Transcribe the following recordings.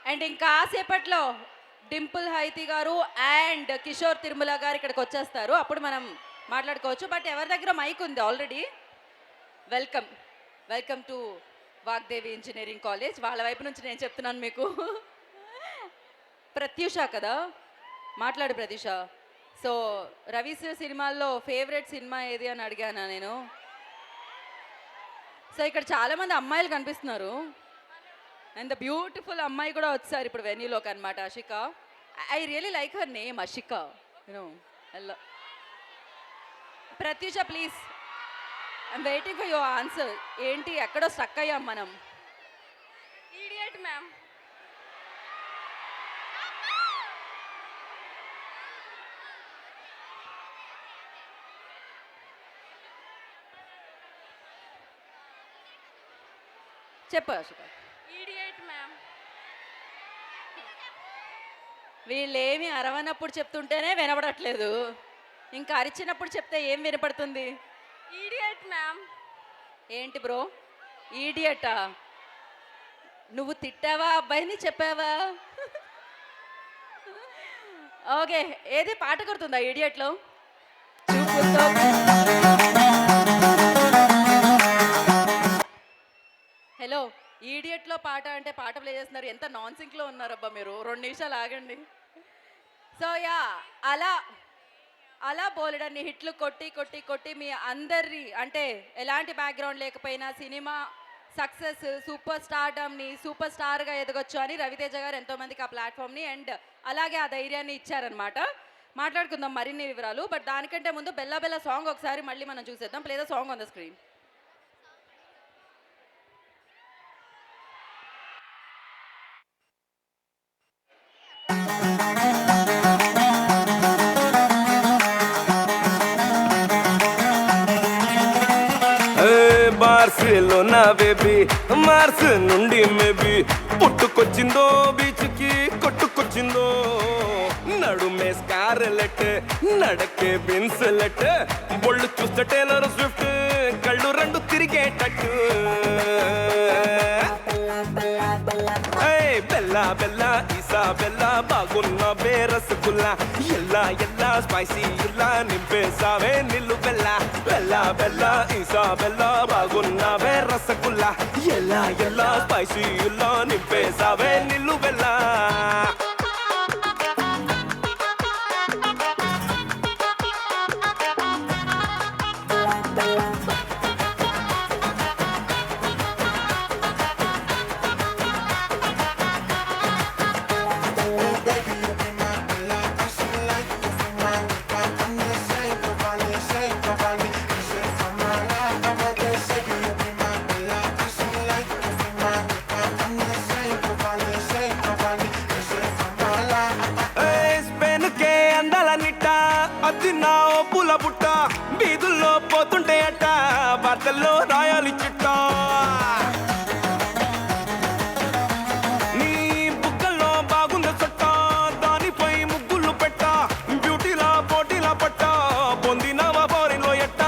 And ఇంకాసేపట్లో Dimple Haiti గారు and Kishore Tirumala గారు ఇక్కడికి వచ్చేస్తారు. అప్పుడు మనం మాట్లాడుకోవచ్చు. బట్ ఎవరి దగ్గర మైక్ ఉంది already? Welcome welcome to Vagdevi engineering college. వాళ్ళ వైపు నుంచి నేను చెప్తున్నాను మీకు. ప్రత్యూష కదా, మాట్లాడు ప్రత్యూష. సో రవి సార్ సినిమాల్లో ఫేవరెట్ సినిమా ఏది అని అడిగాను నేను. సో ఇక్కడ చాలామంది అమ్మాయిలు కనిపిస్తున్నారు. అండ్ ద బ్యూటిఫుల్ అమ్మాయి కూడా వచ్చారు ఇప్పుడు వెన్యూలోకి అనమాట, Ashika. I really like her name, Ashika. You know hello Pratyusha, please I'm waiting for your answer. ఏంటి ఎక్కడో స్ట్రక్ అయ్యాం మనం. Idiot ma'am. చెప్పు అషిక. Idiot ma'am. వీళ్ళేమి అరవనప్పుడు చెప్తుంటేనే వినపడట్లేదు, ఇంకా అరిచినప్పుడు చెప్తే ఏం వినపడుతుంది? Idiot ma'am. ఏంటి బ్రో ఈడియటా? నువ్వు తిట్టావా అబ్బాయిని, చెప్పావా? ఓకే, ఏది పాట గుర్తుందా ఈడియట్లో? చూపుతో హలో, ఈడియట్లో పాట అంటే పాట ప్లే చేస్తున్నారు. ఎంత నాన్ సింక్లో ఉన్నారబ్బా మీరు. 2 నిమిషాలు ఆగండి. సో యా, అలా అలా బోలెడన్ని హిట్లు కొట్టి కొట్టి కొట్టి మీ అందరి అంటే ఎలాంటి బ్యాక్గ్రౌండ్ లేకపోయినా సినిమా సక్సెస్, సూపర్ స్టార్డమ్ని, సూపర్ స్టార్గా ఎదగొచ్చు అని రవితేజ గారు ఎంతోమందికి ఆ ప్లాట్ఫామ్ని అండ్ అలాగే ఆ ధైర్యాన్ని ఇచ్చారనమాట. మాట్లాడుకుందాం మరిన్ని వివరాలు. బట్ దానికంటే ముందు బెల్లా బెల్లా సాంగ్ ఒకసారి మళ్ళీ మనం చూసేద్దాం. Play the song on the screen. Barcelona baby, Mars నుండి మేబీ పుట్టుకొచ్చిందో, బీచ్కి కొట్టుకొచ్చిందో. నడుమే స్కార్లెట్, నడకే బిన్స్లెట్, బొళ్ళు చూస్తే టేలర్ స్విఫ్ట్, కళ్ళు 2 తిరిగేటట్టు. బెల్లా బెల్లా ఇసాబెల్లా, బాగున్న బేరసగుల్లా, ఎల్లా ఎల్లా స్పైసీ ఇలా నింపేసావే నిల్లు బెల్లా. బెల్లా బెల్లా ఇసాబెల్లా, బాగున్న బేరసగుల్లా, ఎల్లా ఎల్లా స్పైసీ ఇలా నింపేసావే నిల్లు బెల్లా. నా పూల బుట్ట బీదుల్లో పోతుంటే అట్ట, వార్తల్లో రాయాలి చిట్ట. నీ బుగ్గల్లో బాగుంది చుట్ట, దానిపై ముగ్గులు పెట్ట, బ్యూటీలా పోటీలా పట్ట, పొందినవా బోరిలో ఎట్ట.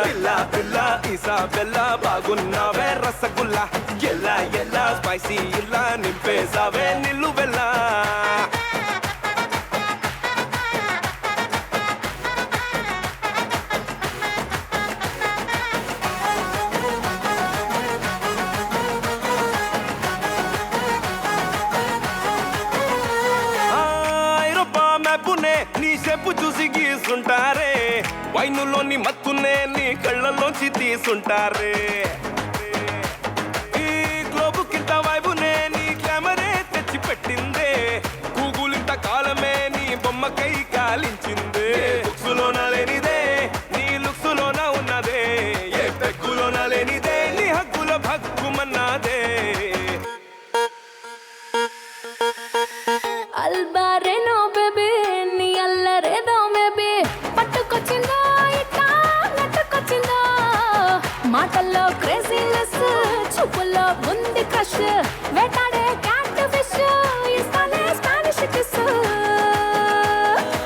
పిల్ల పిల్ల ఇసాబెల్లా, బాగున్నావే రసగుల్లా, ఎల్లా ఎల్లా స్పైసీ ఇలా నింపేసావే నిల్లు బెల్లా. నీ చెప్పు చూసి గీసుంటారే, వైనులోని మత్తునే నీ కళ్ళలోంచి తీసుంటారే. ఈ గ్లోబు కింద వైబునే నీ గ్లామరే తెచ్చి పెట్టిందే, గూగులింత కాలమే నీ బొమ్మకై కాలించిందే. బుక్సులోన లేనిదే నీ లుక్సులోన ఉన్నదే, ఏ పెక్కులోన లేనిదే నీ హక్కుల భక్కుమన్నదే. అల్బారేనో బేబీ, నీ అల్లరేదో మేబీ, పట్టుకొచ్చిందో ఇట్టా నెట్టుకొచ్చిందో. మాటల్లో క్రేజీనెస్, చూపుల్లో ఉంది క్రష్, వేటాడే క్యాట్ ఫిష్, ఇస్తానే స్పానిష్ కిస్.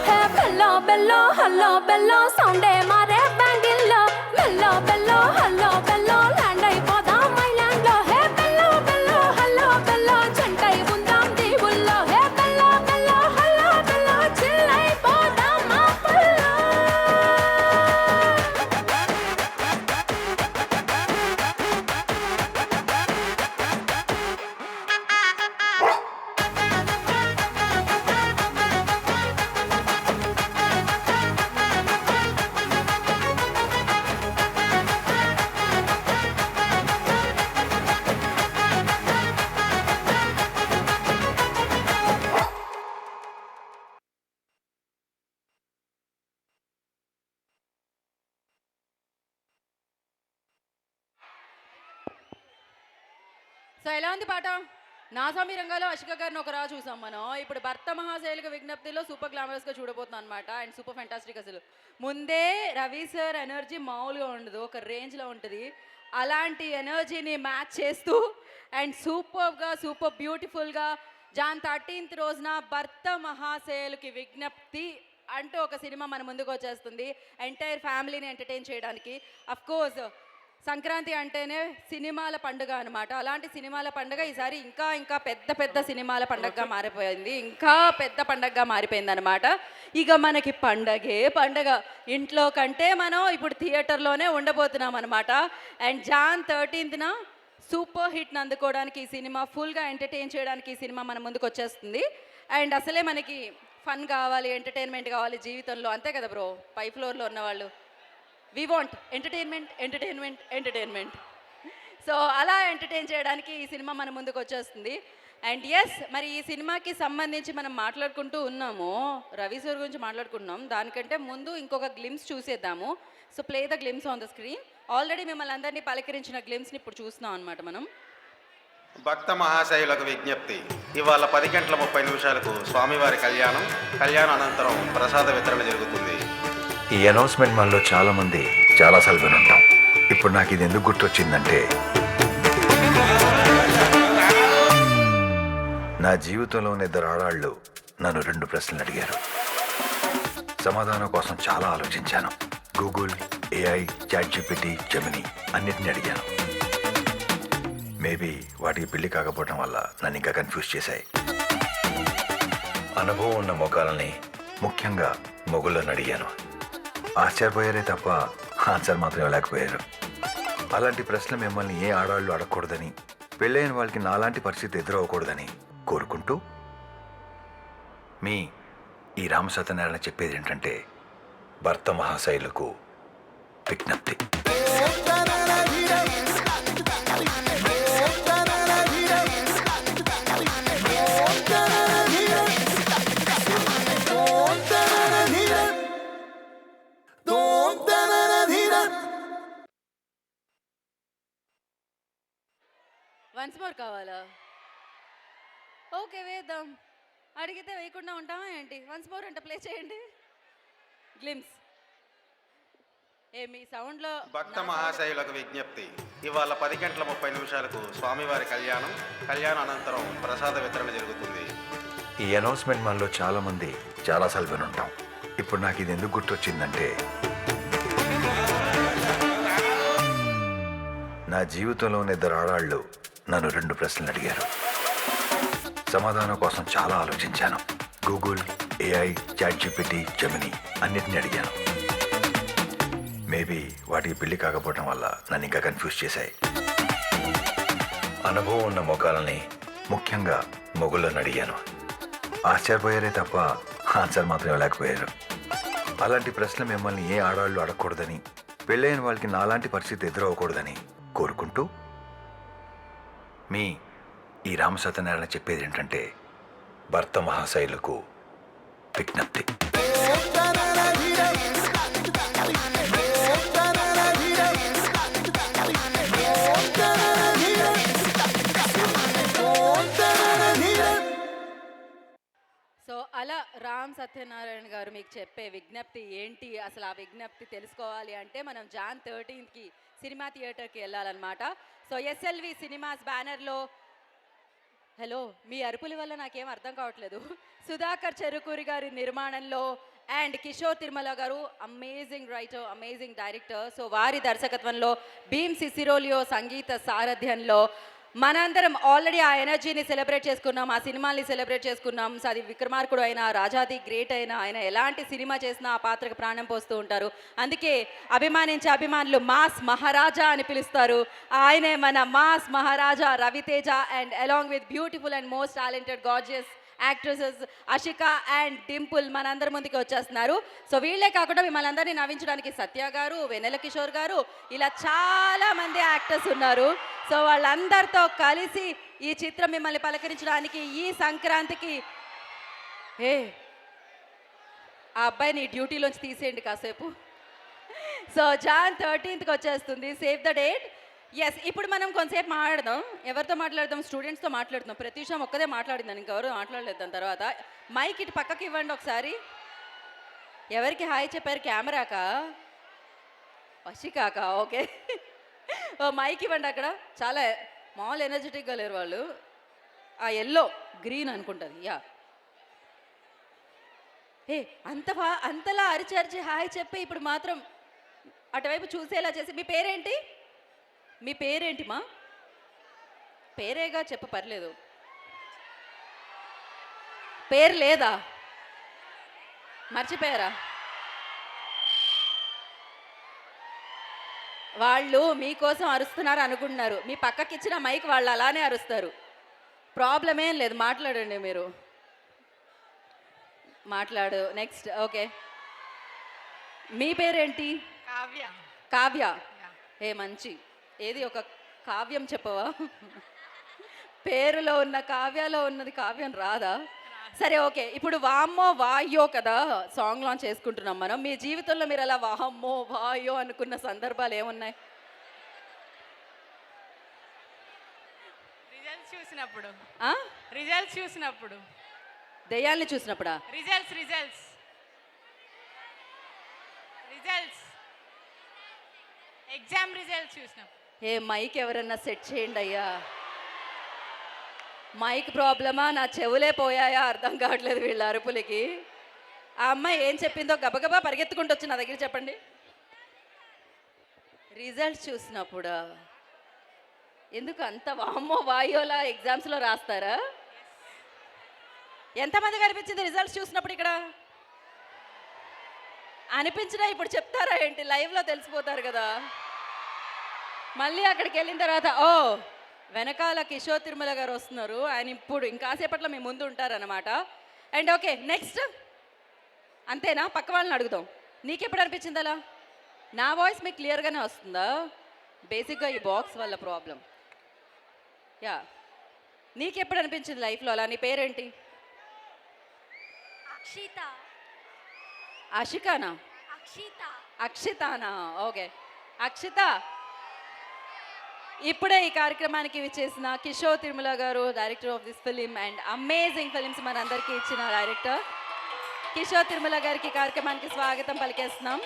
హే బెల్లో బెల్లో హల్లో బెల్లో, సౌండే మారే బ్యాంగిల్లో, బెల్లో బెల్లో హల్లో బెల్లో, ల్యాండ్ అయిపోదాం ఐలాండ్ లో. హే బెల్లో బెల్లో హల్లో సో ఎలా ఉంది పాట? నాసామి రంగాలో అశిక గారిని ఒక రా చూసాం మనం. ఇప్పుడు భర్త మహాశైలిక విజ్ఞప్తిలో సూపర్ గ్లామరస్గా చూడబోతున్నాం అనమాట. అండ్ సూపర్ ఫెంటాస్టిక్ అసలు. ముందే రవి సార్ ఎనర్జీ మామూలుగా ఉండదు, ఒక రేంజ్లో ఉంటుంది. అలాంటి ఎనర్జీని మ్యాచ్ చేస్తూ అండ్ సూపర్ బ్యూటిఫుల్గా జాన్ 13th రోజున భర్త మహాశైలుకి విజ్ఞప్తి అంటూ ఒక సినిమా మన ముందుకు వచ్చేస్తుంది. ఎంటైర్ ఫ్యామిలీని ఎంటర్టైన్ చేయడానికి. అఫ్ కోర్స్ సంక్రాంతి అంటేనే సినిమాల పండుగ అనమాట. అలాంటి సినిమాల పండుగ ఈసారి ఇంకా పెద్ద సినిమాల పండుగగా మారిపోయింది. ఇంకా పెద్ద పండుగగా మారిపోయింది అనమాట. ఇక మనకి పండగ ఇంట్లో కంటే మనం ఇప్పుడు థియేటర్లోనే ఉండబోతున్నాం అనమాట. అండ్ జాన్ 13th సూపర్ హిట్ని అందుకోవడానికి ఈ సినిమా, ఫుల్గా ఎంటర్టైన్ చేయడానికి ఈ సినిమా మన ముందుకు వచ్చేస్తుంది. అండ్ అసలే మనకి ఫన్ కావాలి, ఎంటర్టైన్మెంట్ కావాలి జీవితంలో, అంతే కదా బ్రో? పై ఫ్లోర్లో ఉన్నవాళ్ళు వి వాంట్ ఎంటర్టైన్మెంట్. సో అలా ఎంటర్టైన్ చేయడానికి ఈ సినిమా మన ముందుకు వచ్చేస్తుంది. అండ్ ఎస్, మరి ఈ సినిమాకి సంబంధించి మనం మాట్లాడుకుంటూ ఉన్నాము, రవి సార్ గురించి మాట్లాడుకుంటున్నాం. దానికంటే ముందు ఇంకొక గ్లిమ్స్ చూసేద్దాము. So play the glimpse on the screen. Already మిమ్మల్ని అందరినీ పలకరించిన గ్లిమ్స్ని ఇప్పుడు చూస్తున్నాం అనమాట మనం. భక్త మహాశైలకు విజ్ఞప్తి. ఇవాళ 10:30 స్వామివారి కళ్యాణం అనంతరం ప్రసాద వితరణ జరుగుతుంది. ఈ అనౌన్స్మెంట్ మనలో చాలా మంది చాలాసార్లు వినుంటాం. ఇప్పుడు నాకు ఇది ఎందుకు గుర్తొచ్చిందంటే, నా జీవితంలోని 2 ఆడాళ్ళు నన్ను 2 ప్రశ్నలు అడిగారు. సమాధానం కోసం చాలా ఆలోచించాను. గూగుల్, ఏఐ, ChatGPT, జెమిని అన్నిటిని అడిగాను. మేబీ వాటికి పెళ్లి కాకపోవడం వల్ల నన్ను ఇంకా కన్ఫ్యూజ్ చేశాయి. అనుభవం ఉన్న మొగాలని, ముఖ్యంగా మొగుళ్ళని అడిగాను. ఆశ్చర్యపోయారే తప్ప ఆన్సర్ మాత్రం ఇవ్వలేకపోయారు. అలాంటి ప్రశ్నలు మిమ్మల్ని ఏ ఆడవాళ్ళు అడగకూడదని, పెళ్ళైన వాళ్ళకి నాలాంటి పరిస్థితి ఎదురవ్వకూడదని కోరుకుంటూ, మీ ఈ రామసత్యనారాయణ చెప్పేది ఏంటంటే, భర్త మహాశైలకు విజ్ఞప్తి. వన్స్ మోర్ కావాలా? ఓకే, వేద్దాం. అడిగితే వేయకుండా ఉంటామా ఏంటి? వన్స్ మోర్ అంటే ప్లే చేయండి గ్లిమ్స్. మీ సౌండ్లో భక్త మహాశైలకు విజ్ఞప్తి. ఇవాళ 10:30 స్వామివారి కళ్యాణం అనంతరం ప్రసాద వితరణ జరుగుతుంది. ఈ అనౌన్స్మెంట్ మనలో చాలా మంది చాలాసార్లు వినుంటాం. ఇప్పుడు నాకు ఇది ఎందుకు గుర్తొచ్చిందంటే, నా జీవితంలోని 2 ఆడాళ్ళు నన్ను 2 ప్రశ్నలు అడిగారు. సమాధానం కోసం చాలా ఆలోచించాను. గూగుల్, ఏఐ, ChatGPT, జెమిని అన్నిటిని అడిగాను. మేబీ వాటికి పెళ్లి కాకపోవడం వల్ల నన్ను ఇంకా కన్ఫ్యూజ్ చేశాయి. అనుభవం ఉన్న మొగాలని, ముఖ్యంగా మొగుళ్ళని అడిగాను. ఆశ్చర్యపోయారే తప్ప ఆన్సర్ మాత్రం ఇవ్వలేకపోయారు. అలాంటి ప్రశ్నలు మిమ్మల్ని ఏ ఆడవాళ్ళు అడగకూడదని, పెళ్ళైన వాళ్ళకి నాలాంటి పరిస్థితి ఎదురవ్వకూడదని కోరుకుంటూ, మీ ఈ రామసత్యనారాయణ చెప్పేది ఏంటంటే, భర్త మహాశైలకు విజ్ఞప్తి. సో అలా రామ్ సత్యనారాయణ గారు మీకు చెప్పే విజ్ఞప్తి ఏంటి, అసలు ఆ విజ్ఞప్తి తెలుసుకోవాలి అంటే మనం జాన్ 13th సినిమా థియేటర్కి వెళ్ళాలన్నమాట. సో ఎస్ఎల్వి సినిమాస్ బ్యానర్లో, హలో మీ అరుపుల వల్ల నాకేం అర్థం కావట్లేదు, సుధాకర్ చెరుకూరి గారి నిర్మాణంలో అండ్ కిషోర్ తిరుమల గారు amazing writer, amazing director. So వారి దర్శకత్వంలో, భీమ్ సిసిరోలియో సంగీత సారథ్యంలో మనందరం ఆల్రెడీ ఆ ఎనర్జీని సెలబ్రేట్ చేసుకున్నాం, ఆ సినిమాని సెలబ్రేట్ చేసుకున్నాం. సో అది విక్రమార్కుడు అయినా, రాజాది గ్రేట్ అయినా, ఆయన ఎలాంటి సినిమా చేసినా ఆ పాత్రకు ప్రాణం పోస్తూ ఉంటారు. అందుకే అభిమానించే అభిమానులు మాస్ మహారాజా అని పిలుస్తారు. ఆయనే మన mass Maharaja Raviteja and along with beautiful and most talented gorgeous actresses Ashika and Dimple మనందరి ముందుకి వచ్చేస్తున్నారు. సో వీళ్ళే కాకుండా మిమ్మల్ని అందరినీ నవ్వించడానికి సత్య గారు, వెన్నెల కిషోర్ గారు, ఇలా చాలా మంది యాక్టర్స్ ఉన్నారు. సో వాళ్ళందరితో కలిసి ఈ చిత్రం మిమ్మల్ని పలకరించడానికి ఈ సంక్రాంతికి, ఆ అబ్బాయిని డ్యూటీలోంచి తీసేయండి కాసేపు. సో జాన్ 13th వచ్చేస్తుంది. Save the date. ఎస్ ఇప్పుడు మనం కొంతసేపు మాట్లాడదాం. ఎవరితో మాట్లాడదాం? స్టూడెంట్స్తో మాట్లాడుతున్నాం. ప్రత్యూష ఒక్కదే మాట్లాడిందని ఇంకెవరు మాట్లాడలేదు దాని తర్వాత. మైక్ ఇటు పక్కకి ఇవ్వండి ఒకసారి. ఎవరికి హాయ్ చెప్పారు? కెమెరాకా? వషికాకా? ఓకే. ఓ మైక్ ఇవ్వండి అక్కడ. చాలా మామూలు ఎనర్జెటిక్గా లేరు వాళ్ళు. ఆ ఎల్లో గ్రీన్ అనుకుంటుంది. యా ఏ అంతలా అరిచి అరిచి హాయ్ చెప్పి ఇప్పుడు మాత్రం అటువైపు చూసేలా చేసి మీ పేరేంటి? మీ పేరేంటి మా? పేరేగా చెప్ప పర్లేదు. పేరు లేదా? మర్చిపోయారా? వాళ్ళు మీకోసం అరుస్తున్నారు అనుకుంటున్నారు. మీ పక్కకి ఇచ్చిన మైక్ వాళ్ళు అలానే అరుస్తారు. ప్రాబ్లం ఏం లేదు, మాట్లాడండి మీరు. మాట్లాడు. నెక్స్ట్. ఓకే, మీ పేరేంటి? కావ్య. కావ్య. ఏ మంచి. ఏది ఒక కావ్యం చెప్పవా? పేరులో ఉన్న కావ్యలో ఉన్నది కావ్యం రాదా? సరే ఓకే, ఇప్పుడు వామ్మో వాయ్యో కదా సాంగ్ లాంచ్ చేసుకుంటున్నాం మనం. మీ జీవితంలో మీరు అలా వామ్మో వాయ్యో అనుకున్న సందర్భాలు ఏమున్నాయి? రిజల్ట్స్ చూసినప్పుడు. ఆ? రిజల్ట్స్ చూసినప్పుడు. దెయ్యాల్ని చూసినప్పుడా? Results results results exam results చూసినప్పుడు. ఏ మైక్ ఎవరన్నా సెట్ చేయండి అయ్యా. మైక్ ప్రాబ్లమా, నా చెవులే పోయాయా అర్థం కావట్లేదు వీళ్ళ అరుపులకి. ఆ అమ్మాయి ఏం చెప్పిందో గబగబా పరిగెత్తుకుంటూ వచ్చి నా దగ్గర చెప్పండి. రిజల్ట్స్ చూసినప్పుడా? ఎందుకు అంత వామ్మో వాయోలా ఎగ్జామ్స్లో రాస్తారా? ఎంతమంది కనిపించింది రిజల్ట్స్ చూసినప్పుడు ఇక్కడ? అనిపించినా ఇప్పుడు చెప్తారా ఏంటి? లైవ్లో తెలిసిపోతారు కదా. మళ్ళీ అక్కడికి వెళ్ళిన తర్వాత ఓ వెనకాల కిషోర్ తిరుమల గారు వస్తున్నారు. ఆయన ఇప్పుడు ఇంకాసేపట్లో మీ ముందు ఉంటారన్నమాట. And okay, next. అంతేనా? పక్క వాళ్ళని అడుగుదాం. నీకెప్పుడు అనిపించింది అలా? నా వాయిస్ మీకు క్లియర్గానే వస్తుందా? బేసిక్గా ఈ బాక్స్ వల్ల ప్రాబ్లం. యా, నీకెప్పుడు అనిపించింది లైఫ్లో అలా? నీ పేరేంటి? అక్షిత. అషికానా? అక్షిత. అక్షితానా? ఓకే. అక్షిత, ఇప్పుడే ఈ కార్యక్రమానికి విచ్చేసిన కిషోర్ తిరుమల గారు, director of this film and amazing films మనందరికీ ఇచ్చిన డైరెక్టర్ కిషోర్ తిరుమల గారికి కార్యక్రమానికి స్వాగతం పలికేస్తున్నాం.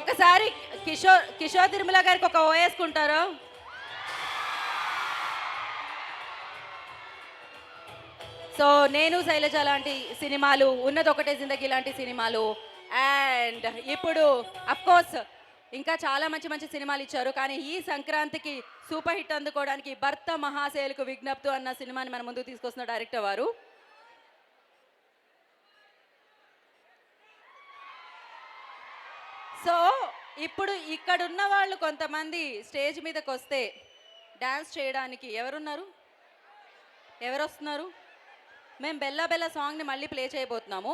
ఒకసారి కిషోర్ తిరుమల గారికి ఒక ఓ వేసుకుంటారు. సో నేను శైలజ లాంటి సినిమాలు, ఉన్నది ఒకటే జిందగీ లాంటి సినిమాలు, అండ్ ఇప్పుడు అఫ్కోర్స్ ఇంకా చాలా మంచి మంచి సినిమాలు ఇచ్చారు. కానీ ఈ సంక్రాంతికి సూపర్ హిట్ అందుకోవడానికి భర్త మహాశైలకు విజ్ఞప్తి అన్న సినిమాని మన ముందుకు తీసుకొస్తున్న డైరెక్టర్ వారు. సో ఇప్పుడు ఇక్కడున్న వాళ్ళు కొంతమంది స్టేజ్ మీదకి వస్తే డ్యాన్స్ చేయడానికి ఎవరున్నారు? ఎవరు వస్తున్నారు? మేము బెల్లా బెల్లా సాంగ్ని మళ్ళీ ప్లే చేయబోతున్నాము.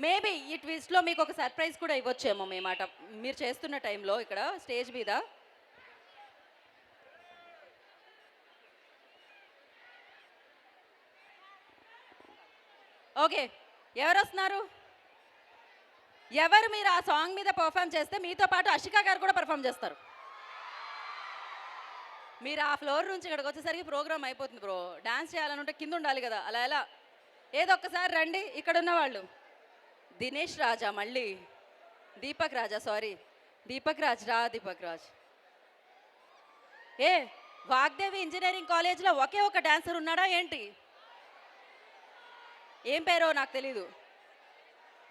మేబీ ఈ ట్విస్ట్లో మీకు ఒక సర్ప్రైజ్ కూడా ఇవ్వచ్చేమో మేమాట మీరు చేస్తున్న టైంలో ఇక్కడ స్టేజ్ మీద. ఓకే, ఎవరు వస్తున్నారు? ఎవరు మీరు ఆ సాంగ్ మీద పర్ఫామ్ చేస్తే మీతో పాటు అషికా గారు కూడా పర్ఫామ్ చేస్తారు. మీరు ఆ ఫ్లోర్ నుంచి ఇక్కడికి వచ్చేసరికి ప్రోగ్రామ్ అయిపోతుంది బ్రో. డాన్స్ చేయాలనుంటే కింద ఉండాలి కదా. అలా ఎలా? ఏదో ఒక్కసారి రండి. ఇక్కడ ఉన్న వాళ్ళు దినేష్ రాజా, మళ్ళీ దీపక్ రాజా, సారీ దీపక్ రాజ్ రా. దీపక్ రాజ్ ఏ వాగ్దేవి ఇంజనీరింగ్ కాలేజ్లో ఒకే ఒక డాన్సర్ ఉన్నాడా ఏంటి? ఏం పేరో నాకు తెలీదు.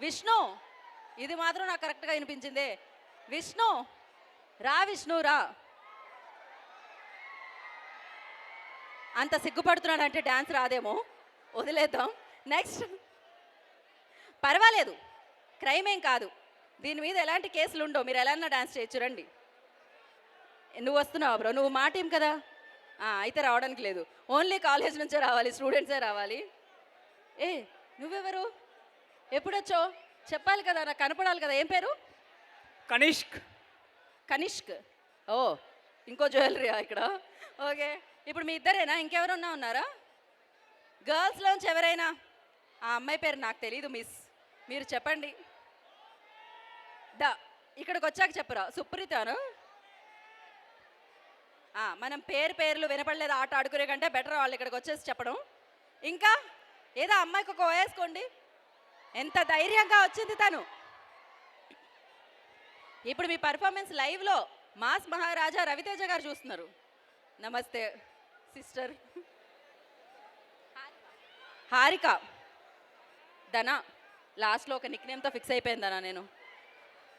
విష్ణు, ఇది మాత్రం నాకు కరెక్ట్గా వినిపించిందే. విష్ణు రా, విష్ణు రా. అంత సిగ్గుపడుతున్నాడంటే డ్యాన్స్ రాదేమో, వదిలేద్దాం. నెక్స్ట్. పర్వాలేదు, క్రైమ్ ఏం కాదు, దీని మీద ఎలాంటి కేసులు ఉండవు, మీరు ఎలా డాన్స్ చేయొచ్చు. రండి. నువ్వు వస్తున్నావా బ్రో? నువ్వు మా టీం కదా. అయితే రావడానికి లేదు, ఓన్లీ కాలేజ్ నుంచే రావాలి, స్టూడెంట్సే రావాలి. ఏ నువ్వెవరు? ఎప్పుడొచ్చో చెప్పాలి కదా, నాకు కనపడాలి కదా. ఏం పేరు? కనిష్క్. కనిష్క్. ఓ, ఇంకో జ్యువెలరీయా ఇక్కడ? ఓకే, ఇప్పుడు మీ ఇద్దరేనా? ఇంకెవరన్నా ఉన్నారా? గర్ల్స్లోంచి ఎవరైనా? ఆ అమ్మాయి పేరు నాకు తెలీదు మిస్. మీరు చెప్పండి. దా ఇక్కడికి వచ్చాక చెప్పరా సుప్రీతను. మనం పేర్లు వినపడలేదు ఆట ఆడుకునే కంటే బెటర్ వాళ్ళు ఇక్కడికి వచ్చేసి చెప్పడం. ఇంకా ఏదో అమ్మాయికి ఒక వేసుకోండి. ఎంత ధైర్యంగా వచ్చింది తను. ఇప్పుడు మీ పర్ఫార్మెన్స్ లైవ్లో మాస్ మహారాజా రవితేజ గారు చూస్తున్నారు. నమస్తే సిస్టర్. హారిక ధన లాస్ట్లో ఒక నిక్ నేమ్తో ఫిక్స్ అయిపోయిందనా నేను.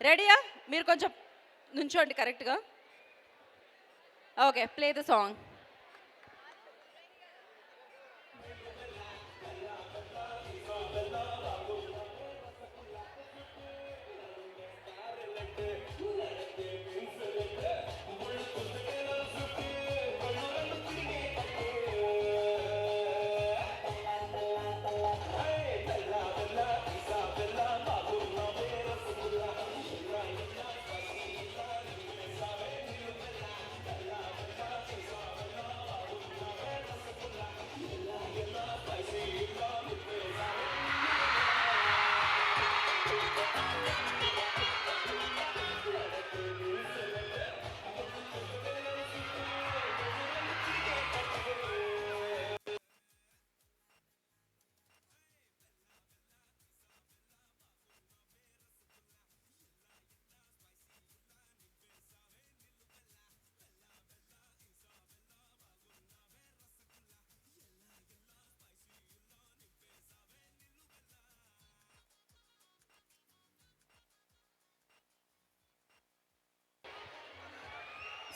రెడీయా? మీరు కొంచెం నుంచోండి కరెక్ట్గా. Okay, play the song.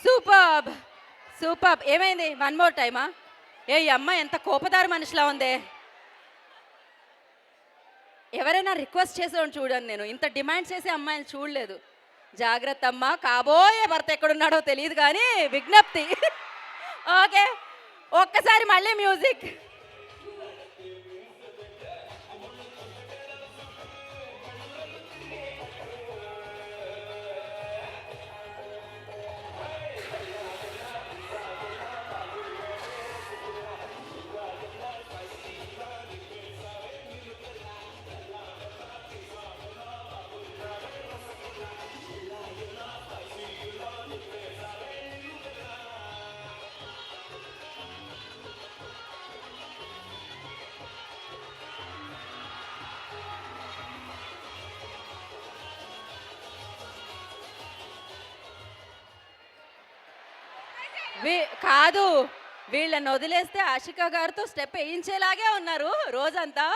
Superb superb. ఏమైంది? వన్ మోర్ టైమా? ఈ అమ్మాయి ఎంత కోపదారు మనిషిలా ఉందే. ఎవరైనా రిక్వెస్ట్ చేసేవాడిని చూడండి, నేను ఇంత డిమాండ్ చేసే అమ్మాయిని చూడలేదు. జాగ్రత్త అమ్మా, కాబోయే భర్త ఎక్కడున్నాడో తెలియదు కానీ విజ్ఞప్తి. ఓకే, ఒక్కసారి మళ్ళీ మ్యూజిక్. కాదు, వీళ్ళని వదిలేస్తే ఆషికా గారితో స్టెప్ వేయించేలాగే ఉన్నారు రోజంతా.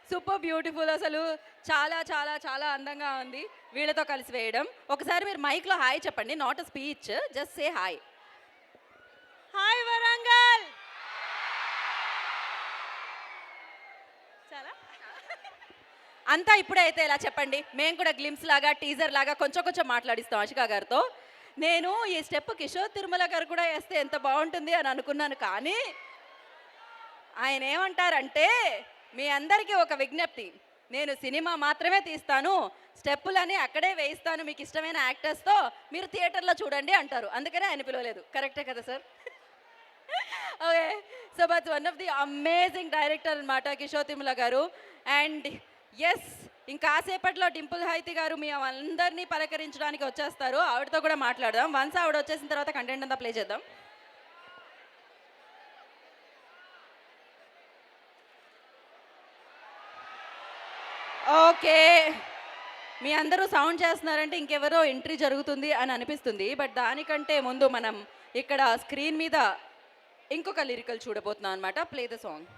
సూపర్ బ్యూటిఫుల్, అసలు చాలా చాలా చాలా అందంగా ఉంది వీళ్ళతో కలిసి వేయడం. ఒకసారి మీరు మైక్లో హాయ్ చెప్పండి, not a speech, just say hi. Hi Warangal. చాలా అంతా ఇప్పుడే అయితే ఇలా చెప్పండి, మేము కూడా గ్లిమ్స్ లాగా టీజర్ లాగా కొంచెం కొంచెం మాట్లాడిస్తాం ఆషికా గారితో. నేను ఈ స్టెప్ కిషోర్ తిరుమల గారు కూడా వేస్తే ఎంత బాగుంటుంది అని అనుకున్నాను, కానీ ఆయన ఏమంటారంటే, మీ అందరికీ ఒక విజ్ఞప్తి, నేను సినిమా మాత్రమే తీస్తాను, స్టెప్పులని అక్కడే వేయిస్తాను మీకు ఇష్టమైన యాక్టర్స్తో, మీరు థియేటర్లో చూడండి అంటారు. అందుకనే ఆయన పిలవలేదు. కరెక్టే కదా sir? Okay, so but one of the amazing director అనమాట కిషోర్ తిరుమల గారు. అండ్ ఎస్, ఇంకాసేపట్లో డింపుల్ హైతి గారు మీ అందరినీ పలకరించడానికి వచ్చేస్తారు. ఆవిడతో కూడా మాట్లాడదాం. వన్స్ ఆవిడ వచ్చేసిన తర్వాత కంటెంట్ అంతా ప్లే చేద్దాం. ఓకే, మీ అందరూ సౌండ్ చేస్తున్నారంటే ఇంకెవరో ఎంట్రీ జరుగుతుంది అని అనిపిస్తుంది. బట్ దానికంటే ముందు మనం ఇక్కడ స్క్రీన్ మీద ఇంకొక లిరికల్ చూడబోతున్నాం అనమాట. Play the song.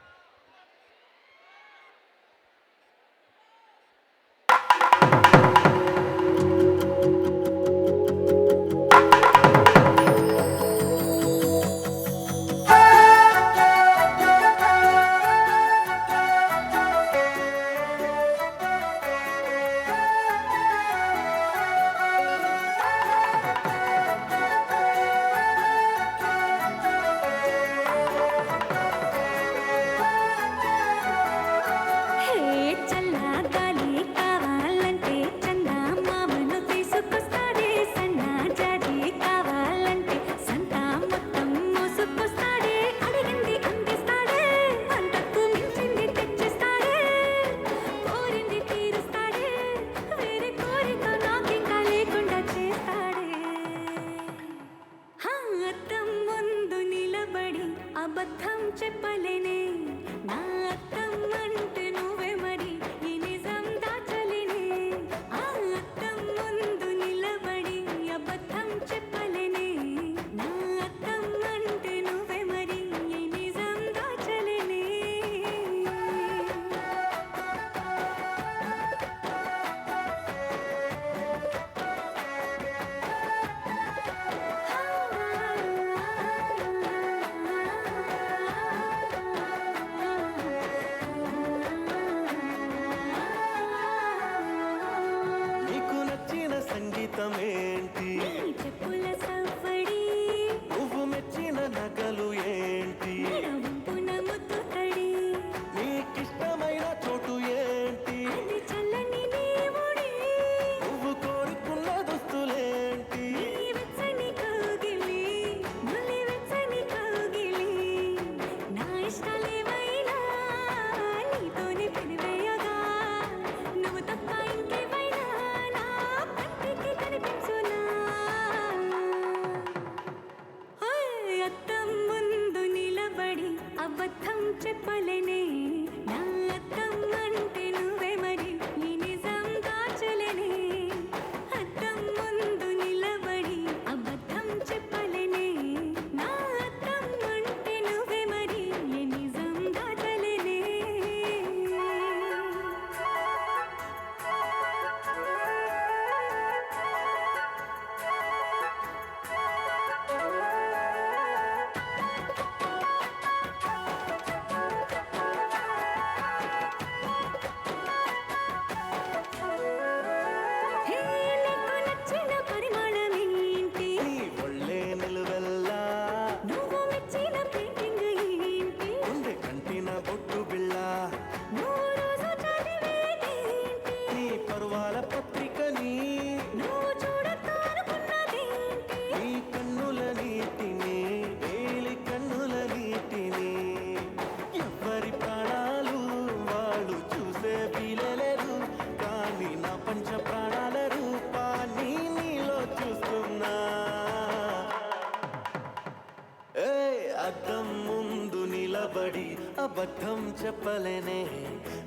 నిలబడి అబద్ధం చెప్పలేనే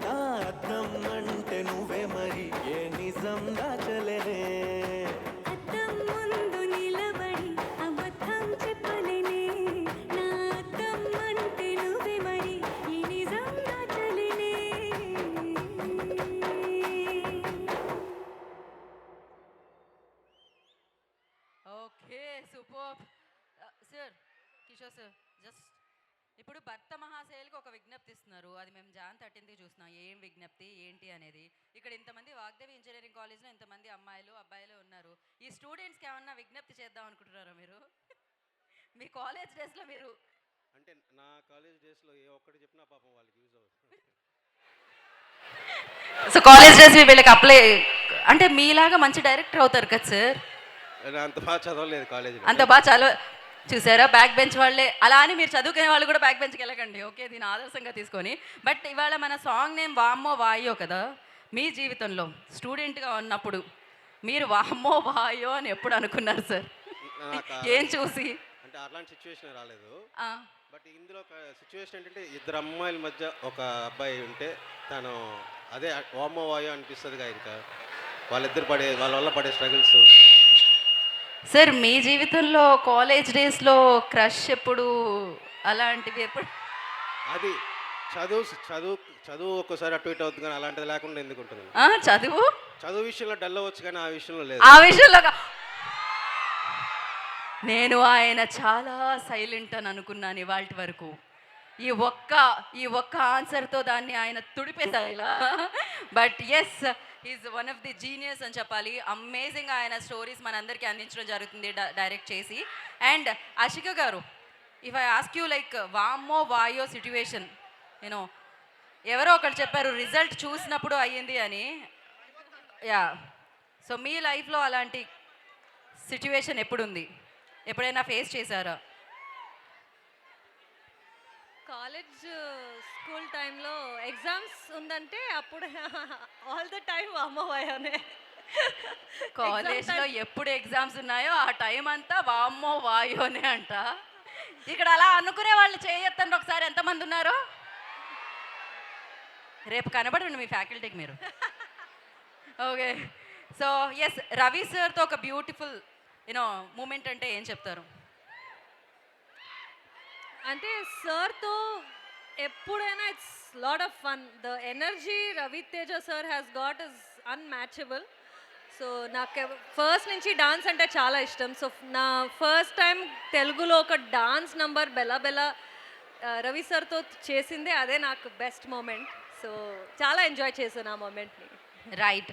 నా అర్థం అంటే నువ్వే మరి ఏ నిజం దాచలేనే అద్దం ముందు నిలబడి అబద్ధం చెప్పలేనే నా అద్దం అంటే నువ్వే మరి ఈ నిజం దాచలేనే okay super sir Kishore sir just ఇప్పుడు భర్త మహాశైలికి ఒక విజ్ఞప్తి ఇస్తున్నారు. అది మేము జాన్ 13కి చూస్తున్నాం. ఏం విజ్ఞప్తి ఏంటి అనేది. ఇక్కడ ఇంతమంది వాగ్దేవి ఇంజనీరింగ్ కాలేజ్లో ఇంతమంది అమ్మాయిలు అబ్బాయిలు ఉన్నారు. ఈ స్టూడెంట్స్కి ఏమన్నా విజ్ఞప్తి చేద్దాం అనుకుంటున్నారా మీరు? మీ కాలేజ్ డేస్లో మీరు అంటే నా కాలేజ్ డేస్లో ఏ ఒక్కటి చెప్పినా పాపం వాళ్ళకి యూజ్ అవుతుంది. సో కాలేజ్ డేస్ వీళ్ళకి అప్లై అంటే మీలాగా మంచి డైరెక్టర్ అవుతారు కదా సార్. అంత బాగా చదవలేదు కాలేజీలో. అంత బాగా చదవ చూసారా బ్యాక్ బెంచ్ వాళ్ళే. అలా అని మీరు చదువుకునే వాళ్ళు కూడా బ్యాక్ బెంచ్కి వెళ్ళకండి, ఓకే, దీని ఆదర్శంగా తీసుకొని. బట్ ఇవాళ మన సాంగ్ నేమ్ వామ్మో వాయో కదా. మీ జీవితంలో స్టూడెంట్గా ఉన్నప్పుడు మీరు వామ్మో వాయో అని ఎప్పుడు అనుకున్నారు సార్? ఏం చూసి? అంటే అలాంటి సిచ్యువేషన్ రాలేదు. ఆ, బట్ ఇందులో ఒక సిచ్యువేషన్ ఏంటంటే ఇద్దరు అమ్మాయిల మధ్య ఒక అబ్బాయి ఉంటే తను అదే వామ్మో వాయో అనిపిస్తుందిగా. ఇంకా వాళ్ళ వల్ల పడే స్ట్రగుల్స్. సార్ మీ జీవితంలో కాలేజ్ డేస్లో క్రష్ ఎప్పుడు, అలాంటివి ఎప్పుడు? అది చదువు ఒక్కసారి అటు ఇటు అవుతుంది కానీ అలాంటిది లేకుండా ఎందుకు ఉంటుంది? చదువు విషయంలో డల్ అవ్వచ్చు కానీ ఆ విషయంలో లేదు. ఆ విషయంలో నేను ఆయన చాలా సైలెంట్ అని అనుకున్నాను ఇవాళ వరకు. ఈ ఒక్క ఆన్సర్తో దాన్ని ఆయన తుడిపేశారు ఇలా. But yes, is one of the genius అని చెప్పాలి. అమేజింగ్ ఆయన స్టోరీస్ మనందరికీ అందించడం జరుగుతుంది డైరెక్ట్ చేసి. అండ్ అషిక గారు, if I ask you like వామ్మో వాయో సిట్యువేషన్, నేను ఎవరో ఒకరు చెప్పారు రిజల్ట్ చూసినప్పుడు అయ్యింది అని. యా, సో మీ లైఫ్లో అలాంటి సిట్యువేషన్ ఎప్పుడుంది? ఎప్పుడైనా ఫేస్ చేశారా? కాలేజ్ స్కూల్ టైంలో ఎగ్జామ్స్ ఉందంటే అప్పుడు ఆల్ ద టైం అమ్మవాయనే. కాలేజ్లో ఎప్పుడు ఎగ్జామ్స్ ఉన్నాయో ఆ టైం అంతా వామ్మో వాయోనే అంట. ఇక్కడ అలా అనుకునే వాళ్ళు చేయొద్దండి ఒకసారి. ఎంతమంది ఉన్నారు? రేపు కనబడండి మీ ఫ్యాకల్టీకి మీరు. ఓకే, సో ఎస్, రవి సార్తో ఒక బ్యూటిఫుల్ మూమెంట్ అంటే ఏం చెప్తారు? అంటే సార్తో ఎప్పుడైనా it's lot of fun. The energy Raviteja sir has got is unmatchable. So నాకు ఫస్ట్ నుంచి డాన్స్ అంటే చాలా ఇష్టం. సో నా ఫస్ట్ టైం తెలుగులో ఒక డాన్స్ నంబర్ బెలా బెలా రవి సార్తో చేసిందే అదే నాకు బెస్ట్ మూమెంట్. సో చాలా ఎంజాయ్ చేశాను ఆ మూమెంట్ని. రైట్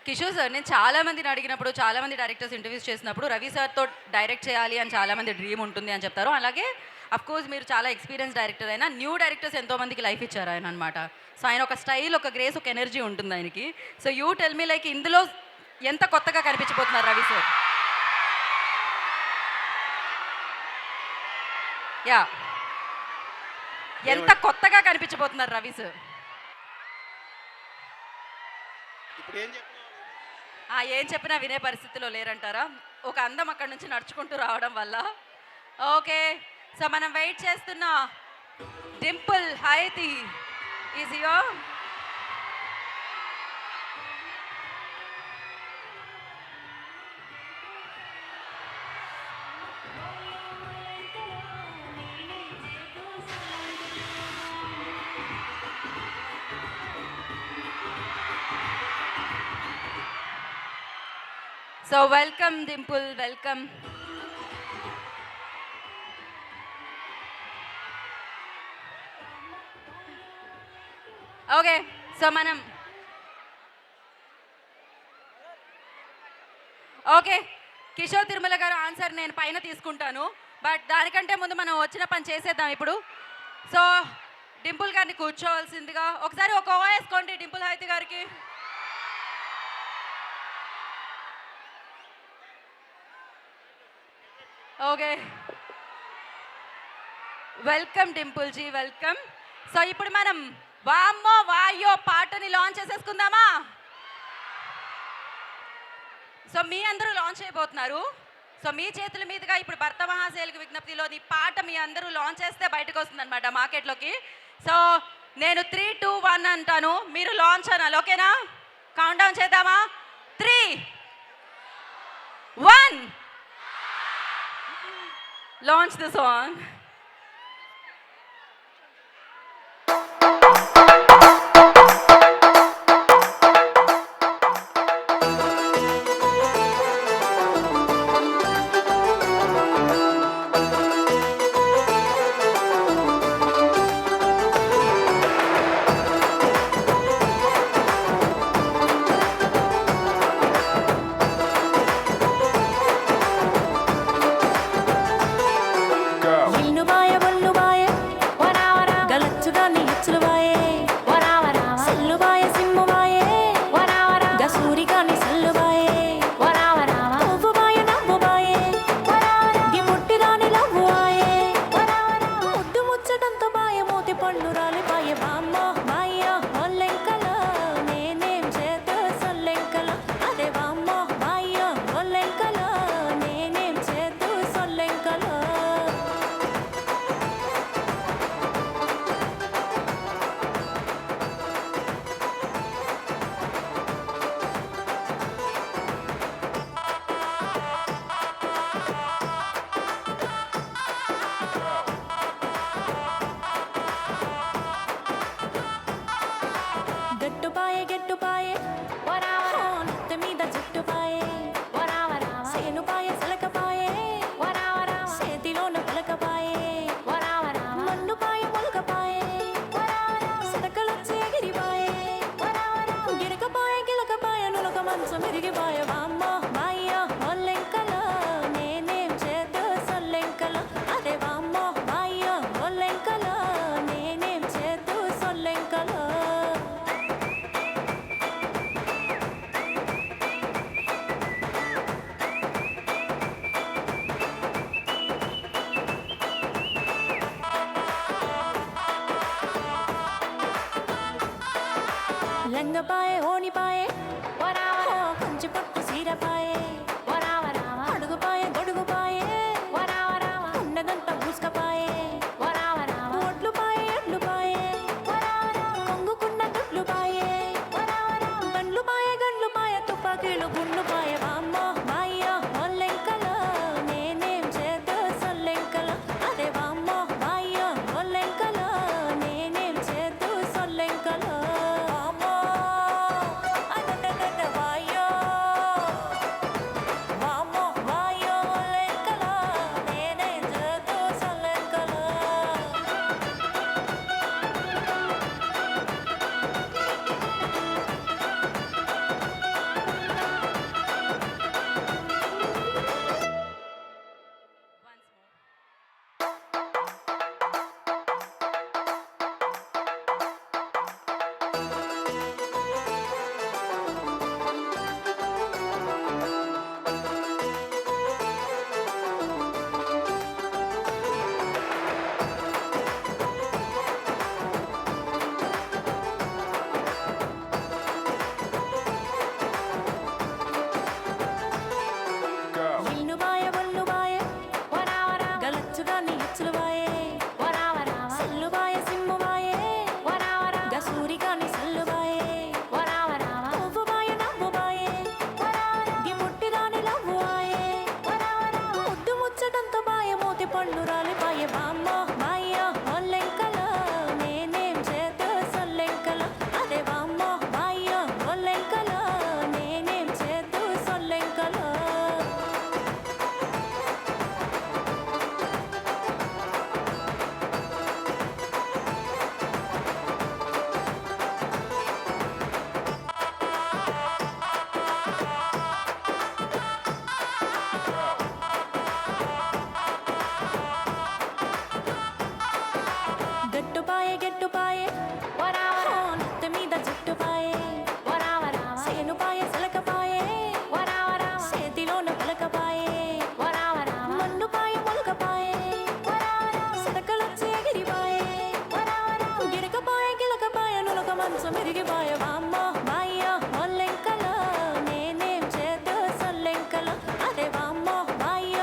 కిషోర్ సార్, నేను చాలామందిని అడిగినప్పుడు, చాలామంది డైరెక్టర్స్ ఇంటర్వ్యూస్ చేసినప్పుడు రవి సార్తో డైరెక్ట్ చేయాలి అని చాలామంది డ్రీమ్ ఉంటుంది అని చెప్తారు. అలాగే అఫ్కోర్స్ మీరు చాలా ఎక్స్పీరియన్స్ డైరెక్టర్ అయినా న్యూ డైరెక్టర్స్ ఎంతోమందికి లైఫ్ ఇచ్చారు ఆయన అనమాట. సో ఆయన ఒక స్టైల్, ఒక గ్రేస్, ఒక ఎనర్జీ ఉంటుంది ఆయనకి. So you tell me like ఇందులో ఎంత కొత్తగా కనిపించబోతున్నారు రవి సార్? యా, ఎంత కొత్తగా కనిపించబోతున్నారు రవి సార్? ఇప్పుడు ఏం చెప్పినా వినే పరిస్థితిలో లేరంటారా? ఒక అందం అక్కడ నుంచి నడుచుకుంటూ రావడం వల్ల. ఓకే, సో మనం వెయిట్ చేస్తున్న Dimple Haiti is here. So welcome Dimple, welcome. Okay, so మనం ఓకే, కిషోర్ తిరుమల గారు ఆన్సర్ నేను పైన తీసుకుంటాను. బట్ దానికంటే ముందు మనం వచ్చిన పని చేసేద్దాం ఇప్పుడు. సో డింపుల్ గారిని కూర్చోవలసిందిగా ఒకసారి ఒక ఓ వేసుకోండి డింపుల్ హైతి గారికి. Okay, welcome Dimple ji, welcome. So ఇప్పుడు మనం వామ్మో వాయో పాటని లాంచ్ చేసేసుకుందామా? సో మీ అందరూ లాంచ్ అయిపోతున్నారు. సో మీ చేతుల మీదుగా ఇప్పుడు భర్త మహాశైలికి విజ్ఞప్తిలోని పాట మీ అందరూ లాంచ్ చేస్తే బయటకు వస్తుందన్నమాట మార్కెట్లోకి. సో నేను 3, 2, 1 అంటాను, మీరు లాంచ్ అనాలి. ఓకేనా? కౌంట్ డౌన్ చేద్దామా? 3, 1 లాంచ్ ద సాంగ్. ఇల్లు బాయ బొల్లు బాయ వరావరా గలచ్చుగా నీ హెచ్చులు బాయే వరావరా సెల్లు బాయ సిమ్ము బాయే వరావరా గసూరిగా నీ సెల్లు బాయే వరావరా పువ్వు బాయ నవ్వు బాయే వరావరా గి ముట్టిరాని లవ్వు బాయే వరావరా ముద్దు ముచ్చటంత బాయ మోతి పళ్ళు రాలి బాయ బామ్మ బాయ్య ఒల్లెంకల నేనేం చేతో సొల్లెంకల అదే బామ్మ బాయ్య ఒల్లెంకల నేనేం చేతో సొల్లెంకల గట్టుపాయే వరావరా నెత్తి మీద జుట్టుపాయే వరావరా సేనుపాయే సిలకపాయే వరావరా చేతిలోన పలకపాయే వరావరా మన్నుపాయే మొలకపాయే వరావరా సిలకలొచ్చి ఎగిరిపాయే వరావరా గిరకపాయే గిలకపాయే నులక మంచం ఎరిగిపాయే వామ్మ బాయ్య ఒల్లెంకల నేనేం చేతో సొల్లెంకల అదే వామ్మ బాయ్య ఒల్లెంకల నేనేం చేతో సొల్లెంకల లంగపాయే ఓనిపాయే వరావరా కంచి పట్టు సీరపాయే వరావరా అడుగుపాయే గొడుగుపాయే వరావరా ఉన్నదంతా పూసుకపాయే వరావరా ఒడ్లు పాయే ఎడ్లు పాయే వరావరా కొంగుకున్న దుడ్లు పాయే వరావరా బండ్లు పాయే గండ్లు పాయే తుపాకీలు గుండ్లు పాయే వామ్మ బాయ్య ఒల్లెంకల నేనేం చేతో సొల్లెంకల అదే వామ్మ బాయ్య ఒల్లెంకల నేనేం చేతో సొల్లెంకల ఇల్లు బాయ బొల్లు బాయ వరావరా గలచ్చుగా నీ హెచ్చులు బాయే వరావరా సెల్లు బాయ సిమ్ము బాయే వరావరా గసూరిగా నీ సెల్లు బాయే వరావరా పువ్వు బాయ నవ్వు బాయే వరావరా గి ముట్టిరాని లవ్వు బాయే వరావరా ముద్దు ముచ్చటంత బాయ మోతి పళ్ళు రాలి బాయ బామ్మ బాయ్య ఒల్లెంకల నేనేం చేతో సొల్లెంకల అదే బామ్మ బాయ్య ఒల్లెంకల నేనేం చేతో సొల్లెంకల గట్టుపాయే వరావరా నెత్తి మీద జుట్టుపాయే వరావరా సేనుపాయే సిలకపాయే వరావరా చేతిలోన పలకపాయే వరావరా మన్నుపాయే మొలకపాయే వరావరా సిలకలొచ్చి ఎగిరిపాయే వరావరా గిరకపాయే గిలకపాయే నులక మంచం ఎరిగిపాయే వామ్మ బాయ్య ఒల్లెంకల నేనేం చేతో సొల్లెంకల అదే వామ్మ బాయ్య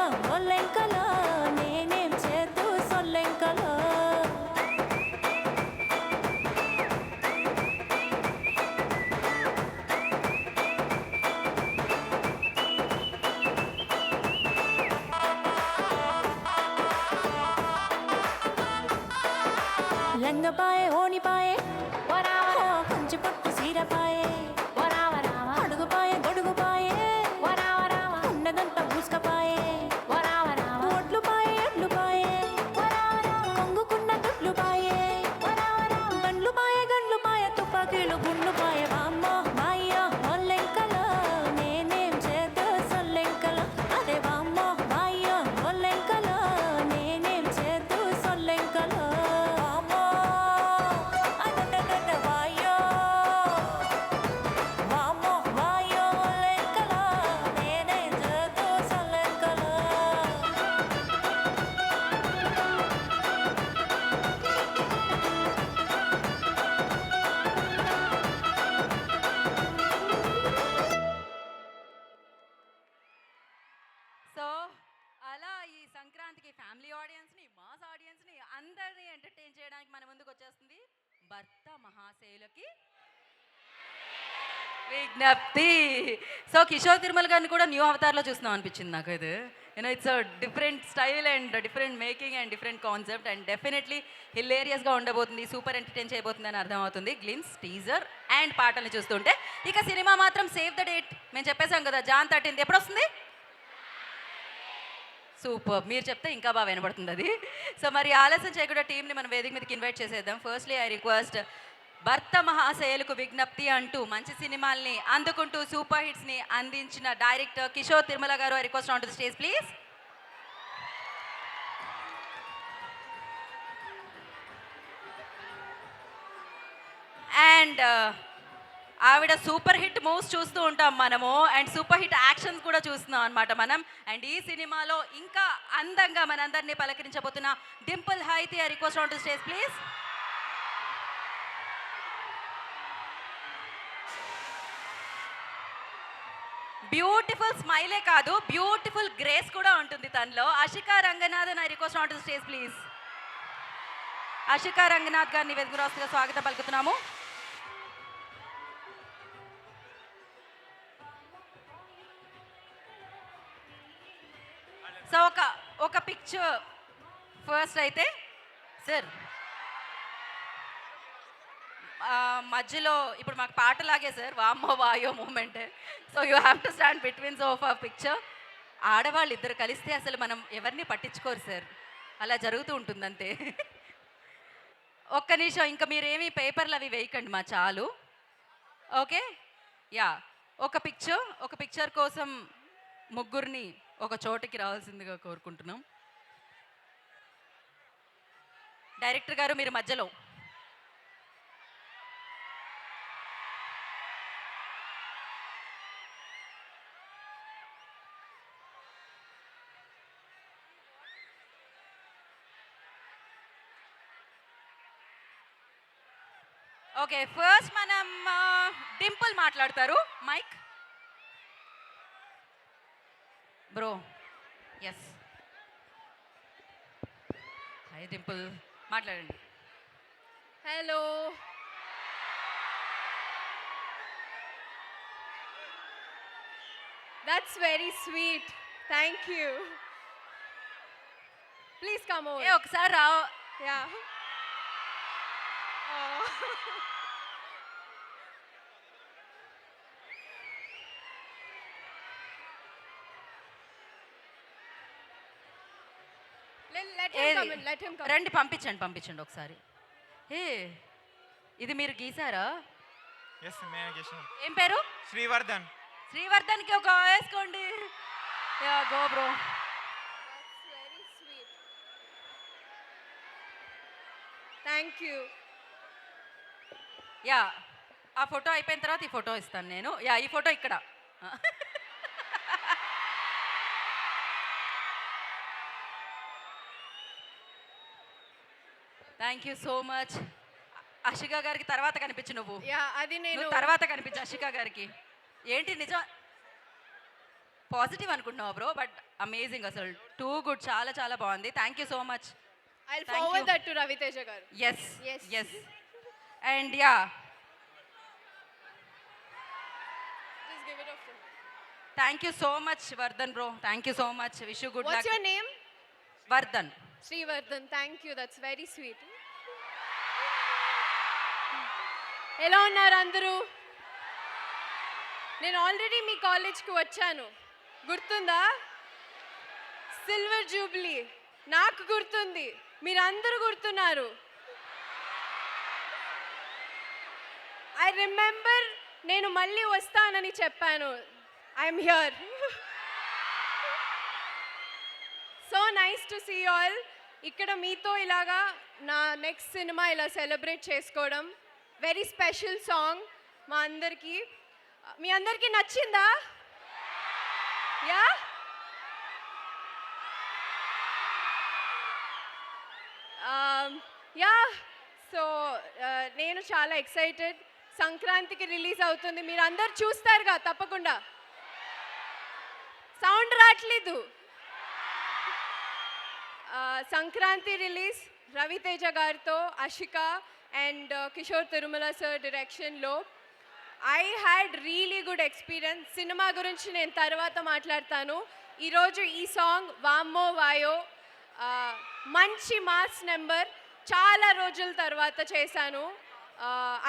లింగపాయే ఓనిపాయే కంచి పట్టు సీరపాయే అడుగుపాయే గొడుగుపాయే ఉన్నదంతా పూసుకపాయే ఒడ్లు పాయే ఎడ్లు పాయే కొంగుకున్న దుడ్లు పాయే గండ్లు పాయే తుపాకీలు గుండ్లు పాయే వామ్మ మాయ్య ఒల్లెంకల నేనేం చేద్దు సొల్లెంకల అదే వామ్మ మాయ్య ఒల్లెంకల నేనేం చేద్దు సొల్లెంకల వామ్మ అదదదద వాయ్యో వామ్మ మాయ్య ఒల్లెంకల నేనేం చేద్దు సొల్లెంకల సో అలా ఈ సంక్రాంతికి ఫ్యామిలీ ఆడియన్స్ని మాస్ ఆడియన్స్ని అందరినీ ఎంటర్టైన్ చేయడానికి మన ముందుకు వచ్చేస్తుంది భర్త మహాశయులకి విజ్ఞప్తి. సో కిషోర్ తిరుమల గారిని కూడా న్యూ అవతార్లో చూస్తున్నాం అనిపించింది నాకు. ఇది it's a different style and different making and different concept and definitely హిలేరియస్గా ఉండబోతుంది, సూపర్ ఎంటర్టైన్ చేయబోతుంది అని అర్థమవుతుంది గ్లిమ్స్, టీజర్ అండ్ పాటల్ని చూస్తుంటే. ఇక సినిమా మాత్రం సేవ్ ద డేట్ మేము చెప్పేసాం కదా, Jan 13 ఎప్పుడు వస్తుంది? సూపర్, మీరు చెప్తే ఇంకా బాగా వినబడుతుంది అది. సో మరి ఆలస్యం చేయకుండా టీంని మనం వేదిక మీదకి ఇన్వైట్ చేసేద్దాం. ఫస్ట్లీ ఐ రిక్వెస్ట్ భర్త మహాశయులకు విజ్ఞప్తి అంటూ మంచి సినిమాల్ని అందుకుంటూ సూపర్ హిట్స్ని అందించిన డైరెక్టర్ కిషోర్ తిరుమల గారు, I request on to the stage please. And ఆవిడ సూపర్ హిట్ మూవ్స్ చూస్తూ ఉంటాం మనము అండ్ సూపర్ హిట్ యాక్షన్స్ కూడా చూస్తున్నాం అనమాట మనం. అండ్ ఈ సినిమాలో ఇంకా అందంగా మనందరినీ పలకరించబోతున్న Dimple Hayathi, I request on to stage please. Beautiful స్మైలే కాదు, బ్యూటిఫుల్ గ్రేస్ కూడా ఉంటుంది తనలో. Ashika Ranganathan, I request on to stage please. Ashika Ranganath గారిని వెదుగురాస్తుగా స్వాగతం పలుకుతున్నాము. సో ఒక పిక్చర్ ఫస్ట్ అయితే సార్ మధ్యలో ఇప్పుడు మాకు పాటలాగే సార్, వామ్మో వాయో moment. So you have to stand between of a picture. ఆడవాళ్ళు ఇద్దరు కలిస్తే అసలు మనం ఎవరిని పట్టించుకోరు సార్, అలా జరుగుతూ ఉంటుంది అంతే. ఒక్క నిమిషం, ఇంకా మీరేమీ పేపర్లు అవి వేయకండి మా చాలు. ఓకే యా, ఒక పిక్చర్ కోసం ముగ్గురిని ఒక చోటికి రావాల్సిందిగా కోరుకుంటున్నాం. డైరెక్టర్ గారు మీరు మధ్యలో. ఓకే, ఫస్ట్ మనం డింపుల్ మాట్లాడతారు. Mike bro. Yes, hi Dimple, మాట్లాడండి. Hello, that's very sweet. Thank you. Please come over. ఏ ఒకసారి రావు. Yeah. Oh. Let him come in. Let him come in. రండి, పంపించండి ఒకసారి. ఏ ఇది మీరు గీసారా? ఎస్, నేను గీసాను. ఏం పేరు? శ్రీవర్ధన్. శ్రీవర్ధన్కి ఒక వేసుకోండి. Yeah, go bro. That's very sweet. Thank you. Yeah, ఆ ఫోటో అయిపోయిన తర్వాత ఈ ఫోటో ఇస్తాను నేను. యా, ఈ ఫోటో ఇక్కడ. Thank you so much. Ashika గారికి తర్వాత కనిపించు నువ్వు. Yeah, అది నేను నువ్వు తర్వాత కనిపించు అషికా గారికి. ఏంటి నిజం పాజిటివ్ అనుకుంటున్నావు బ్రో, బట్ అమేజింగ్, అసలు టూ గుడ్, చాలా చాలా బాగుంది. Thank you so much. I'll Thank forward you. that to Raviteja garu. Yes Yes. Yes and yeah, Just give it off to me. Thank you so much Vardhan bro. Thank you so much. Wish you good What's luck. your name? Vardhan. Srivardhan. Thank you. That's very sweet. ఎలా ఉన్నారు అందరూ? నేను already మీ కాలేజ్కి వచ్చాను, గుర్తుందా? Silver Jubilee నాకు గుర్తుంది, మీరందరూ గుర్తున్నారు. ఐ రిమెంబర్ నేను మళ్ళీ వస్తానని చెప్పాను. I'm here. So nice to see all. ఇక్కడ మీతో ఇలాగా నా నెక్స్ట్ సినిమా ఇలా సెలబ్రేట్ చేసుకోవడం, వెరీ స్పెషల్ సాంగ్ మా అందరికీ. మీ అందరికీ నచ్చిందా? Yeah, yeah. సో నేను చాలా ఎక్సైటెడ్. సంక్రాంతికి రిలీజ్ అవుతుంది, మీరు అందరు చూస్తారుగా తప్పకుండా. సౌండ్ రావట్లేదు. సంక్రాంతి రిలీజ్ రవితేజ గారితో, అషిక అండ్ కిషోర్ తిరుమల సార్ డైరెక్షన్లో. I had really good experience. Cinema గురించి నేను తర్వాత మాట్లాడతాను. ఈరోజు ఈ సాంగ్ వామ్మో వాయో మంచి మాస్ నెంబర్, చాలా రోజుల తర్వాత చేశాను.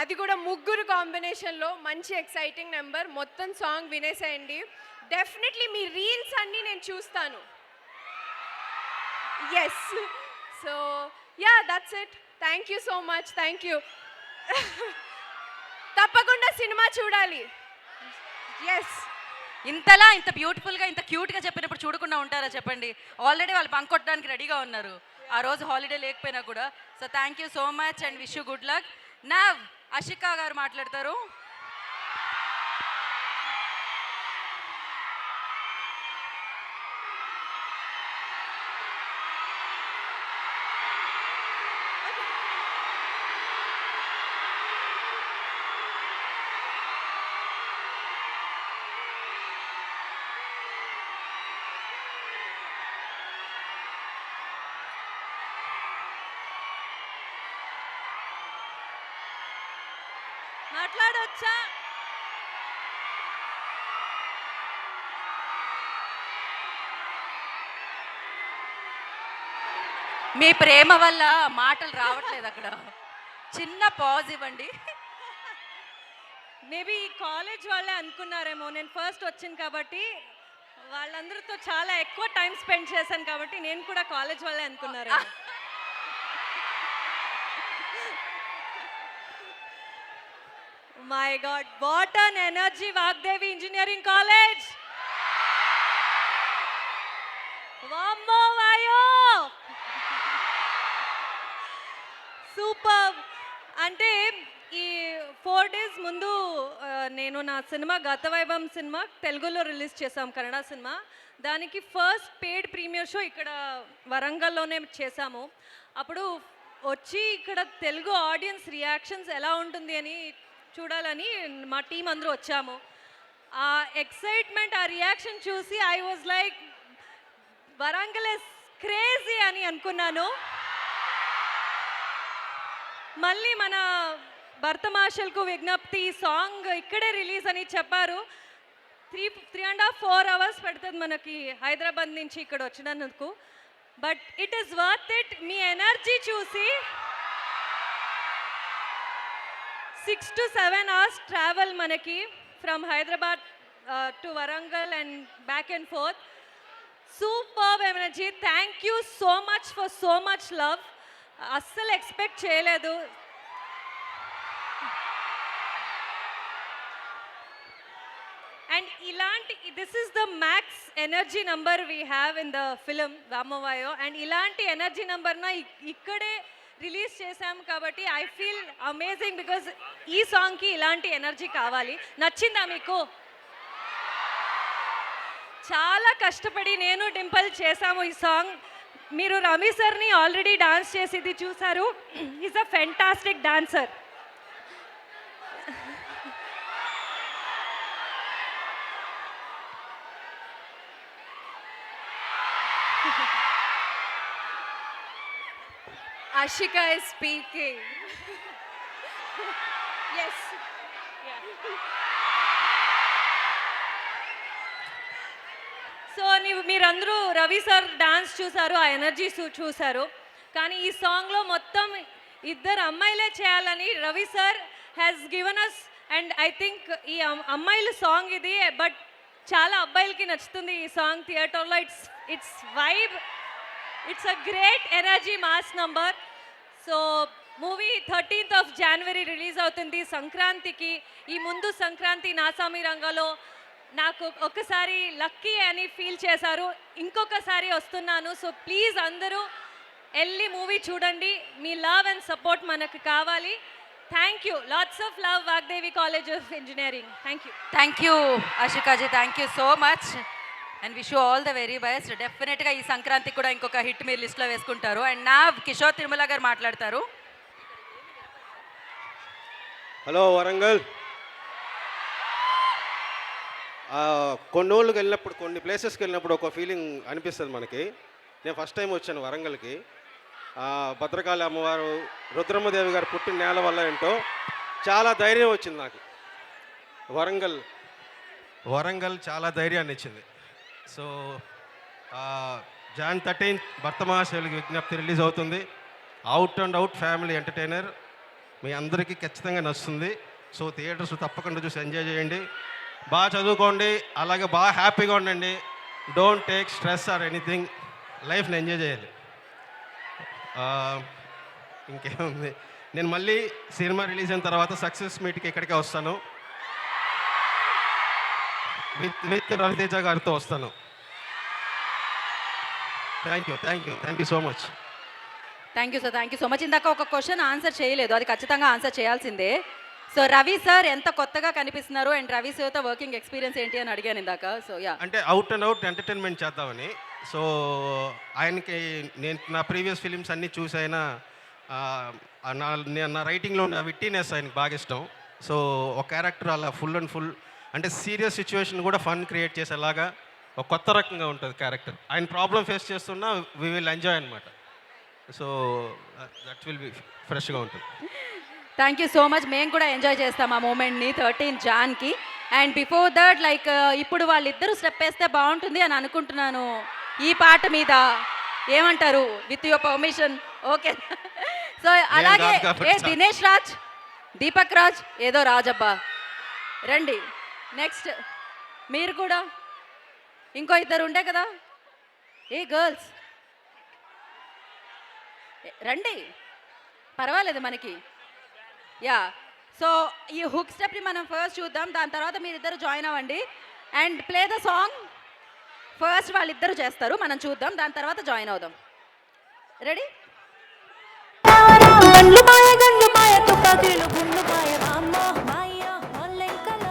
అది కూడా ముగ్గురు కాంబినేషన్లో, మంచి ఎక్సైటింగ్ నెంబర్. మొత్తం సాంగ్ వినేసేయండి. డెఫినెట్లీ మీ రీల్స్ అన్నీ నేను చూస్తాను. Yes. So yeah, that's it. Thank you so much. Thank you. తప్పకుండా సినిమా చూడాలి. ఎస్. ఇంతలా ఇంత బ్యూటిఫుల్గా ఇంత క్యూట్గా చెప్పినప్పుడు చూడకుండా ఉంటారా చెప్పండి? ఆల్రెడీ వాళ్ళు పంకొట్టడానికి రెడీగా ఉన్నారు, ఆ రోజు హాలిడే లేకపోయినా కూడా. So thank you so much and wish you good luck. నా అషికా గారు మాట్లాడతారు. మాట్లాడొచ్చా? మీ ప్రేమ వల్ల మాటలు రావట్లేదు, అక్కడ చిన్న పాజ్ ఇవ్వండి. మేబీ ఈ కాలేజ్ వాళ్ళే అనుకున్నారేమో, నేను ఫస్ట్ వచ్చింది కాబట్టి వాళ్ళందరితో చాలా ఎక్కువ టైం స్పెండ్ చేశాను కాబట్టి నేను కూడా కాలేజ్ వాళ్ళే అనుకున్నారేమో. My god, what an energy! Vaagdevi engineering college, వామ్మో వాయో, సూపర్. అంటే ఈ 4 days ముందు నేను నా సినిమా గతవైభవం సినిమా తెలుగులో రిలీజ్ చేసాం, కన్నడ సినిమా. దానికి ఫస్ట్ పెయిడ్ ప్రీమియర్ షో ఇక్కడ వరంగల్లోనే చేశాము. అప్పుడు వచ్చి ఇక్కడ తెలుగు ఆడియన్స్ రియాక్షన్స్ ఎలా ఉంటుంది అని చూడాలని మా టీం అందరూ వచ్చాము. ఆ ఎక్సైట్మెంట్, ఆ రియాక్షన్ చూసి I was like Warangal is crazy అని అనుకున్నాను. మళ్ళీ మన భర్త మాషల్కు విజ్ఞప్తి, సాంగ్ ఇక్కడే రిలీజ్ అని చెప్పారు. 3.5-4 hours పడుతుంది మనకి హైదరాబాద్ నుంచి ఇక్కడ వచ్చినందుకు. But it is worth it. మీ ఎనర్జీ చూసి 6 to 7 hours ట్రావెల్ మనకి from Hyderabad to Warangal and back and forth. Super energy. Thank you so much for so much love. అస్సలు ఎక్స్పెక్ట్ చేయలేదు. అండ్ ఇలాంటి, this is the max energy number we have in the film వామోవాయో. And ఇలాంటి energy నంబర్న ఇక్కడే release చేశాం కాబట్టి I feel amazing, because ఈ సాంగ్కి ఇలాంటి ఎనర్జీ కావాలి. నచ్చిందా మీకు? చాలా కష్టపడి నేను డింపుల్ చేశాము ఈ సాంగ్. మీరు రమి సార్ని ఆల్రెడీ డాన్స్ చేసేది చూసారు. Is a fantastic dancer. Ashika is speaking. Yes. So మీరందరూ రవి సార్ డాన్స్ చూసారు, ఆ ఎనర్జీ చూసారు. కానీ ఈ సాంగ్లో మొత్తం ఇద్దరు అమ్మాయిలే చేయాలని Ravi sir has given us. And I think ఈ అమ్మాయిల సాంగ్ ఇది, బట్ చాలా అబ్బాయిలకి నచ్చుతుంది ఈ సాంగ్ థియేటర్లో. It's vibe, it's a great energy mass number. So movie 13th of January release అవుతుంది సంక్రాంతికి. ఈ ముందు సంక్రాంతి నాసామి రంగంలో నాకు ఒకసారి లక్కీ అని ఫీల్ చేశారు, ఇంకొకసారి వస్తున్నాను. సో ప్లీజ్ అందరూ వెళ్ళి మూవీ చూడండి, మీ లవ్ అండ్ సపోర్ట్ మనకు కావాలి. Thank you, lots of love, Vaagdevi college of engineering. Thank you. Thank you ఆషికాజీ, thank you so much and wish you all the very best. డెఫినెట్గా ఈ సంక్రాంతికి కూడా ఇంకొక హిట్ మీరు లిస్ట్లో వేసుకుంటారు. అండ్ నా కిషోర్ తిరుమల గారు మాట్లాడతారు. హలో వరంగల్. కొన్ని ఊళ్ళకి వెళ్ళినప్పుడు, కొన్ని ప్లేసెస్కి వెళ్ళినప్పుడు ఒక ఫీలింగ్ అనిపిస్తుంది మనకి. నేను ఫస్ట్ టైం వచ్చాను వరంగల్కి. భద్రకాళి అమ్మవారు, రుద్రమ్మదేవి గారు పుట్టిన నేల వల్ల ఏంటో చాలా ధైర్యం వచ్చింది నాకు. వరంగల్ చాలా ధైర్యాన్ని ఇచ్చింది. సో Jan 13th భర్త మహాశైలికి విజ్ఞప్తి రిలీజ్ అవుతుంది. Out and out family entertainer, మీ అందరికీ ఖచ్చితంగా నచ్చుతుంది. సో థియేటర్స్ తప్పకుండా చూసి ఎంజాయ్ చేయండి, బాగా చదువుకోండి, అలాగే బాగా హ్యాపీగా ఉండండి. Don't take stress or anything, లైఫ్ని ఎంజాయ్ చేయాలి. ఇంకేముంది, నేను మళ్ళీ సినిమా రిలీజ్ అయిన తర్వాత సక్సెస్ మీట్కి ఇక్కడికే వస్తాను, విత్ రవితేజ గారితో వస్తాను. Thank you so much. Thank you sir, thank you so much. ఇందాక ఒక క్వశ్చన్ ఆన్సర్ చేయలేదు, అది ఖచ్చితంగా ఆన్సర్ చేయాల్సిందే. సో రవి సార్ ఎంత కొత్తగా కనిపిస్తున్నారు అండ్ రవి సార్తో వర్కింగ్ ఎక్స్పీరియన్స్ ఏంటి అని అడిగాను ఇందాక. సో యా, అంటే అవుట్ అండ్ అవుట్ ఎంటర్టైన్మెంట్ చేద్దామని. సో ఆయనకి నేను నా ప్రీవియస్ ఫిలిమ్స్ అన్నీ చూసి ఆయన నా రైటింగ్లో ఉన్న విట్టినెస్ ఆయనకి బాగా ఇష్టం. సో ఒక క్యారెక్టర్ అలా ఫుల్ అండ్ ఫుల్, అంటే సీరియస్ సిచ్యువేషన్ కూడా ఫన్ క్రియేట్ చేసేలాగా ఒక కొత్త రకంగా ఉంటుంది క్యారెక్టర్. ఆయన ప్రాబ్లం ఫేస్ చేస్తున్నా వీ విల్ ఎంజాయ్ అనమాట. సో దట్ విల్ బి ఫ్రెష్గా ఉంటుంది. Thank you so much. మేము కూడా ఎంజాయ్ చేస్తాం ఆ మూమెంట్ని 13 Janకి. అండ్ బిఫోర్ దట్ లైక్ ఇప్పుడు వాళ్ళిద్దరూ స్టెప్ వేస్తే బాగుంటుంది అని అనుకుంటున్నాను ఈ పాట మీద. ఏమంటారు? With your permission, okay? So అలాగే దినేష్ రాజ్, దీపక్ రాజ్, ఏదో రాజబ్బా, రండి. నెక్స్ట్ మీరు కూడా, ఇంకో ఇద్దరు ఉండే కదా, ఏ గర్ల్స్ రండి, పర్వాలేదు మనకి. యా, సో ఈ హుక్ స్టెప్ని మనం ఫస్ట్ చూద్దాం, దాని తర్వాత మీరిద్దరు జాయిన్ అవ్వండి and play the song. First వాళ్ళిద్దరు చేస్తారు, మనం చూద్దాం, దాని తర్వాత జాయిన్ అవుదాం. రెడీ? గండ్లు మాయ గండ్లు మాయ తుపాకీలు గుండు మాయ వామ్మ మాయ ఒల్లెంకల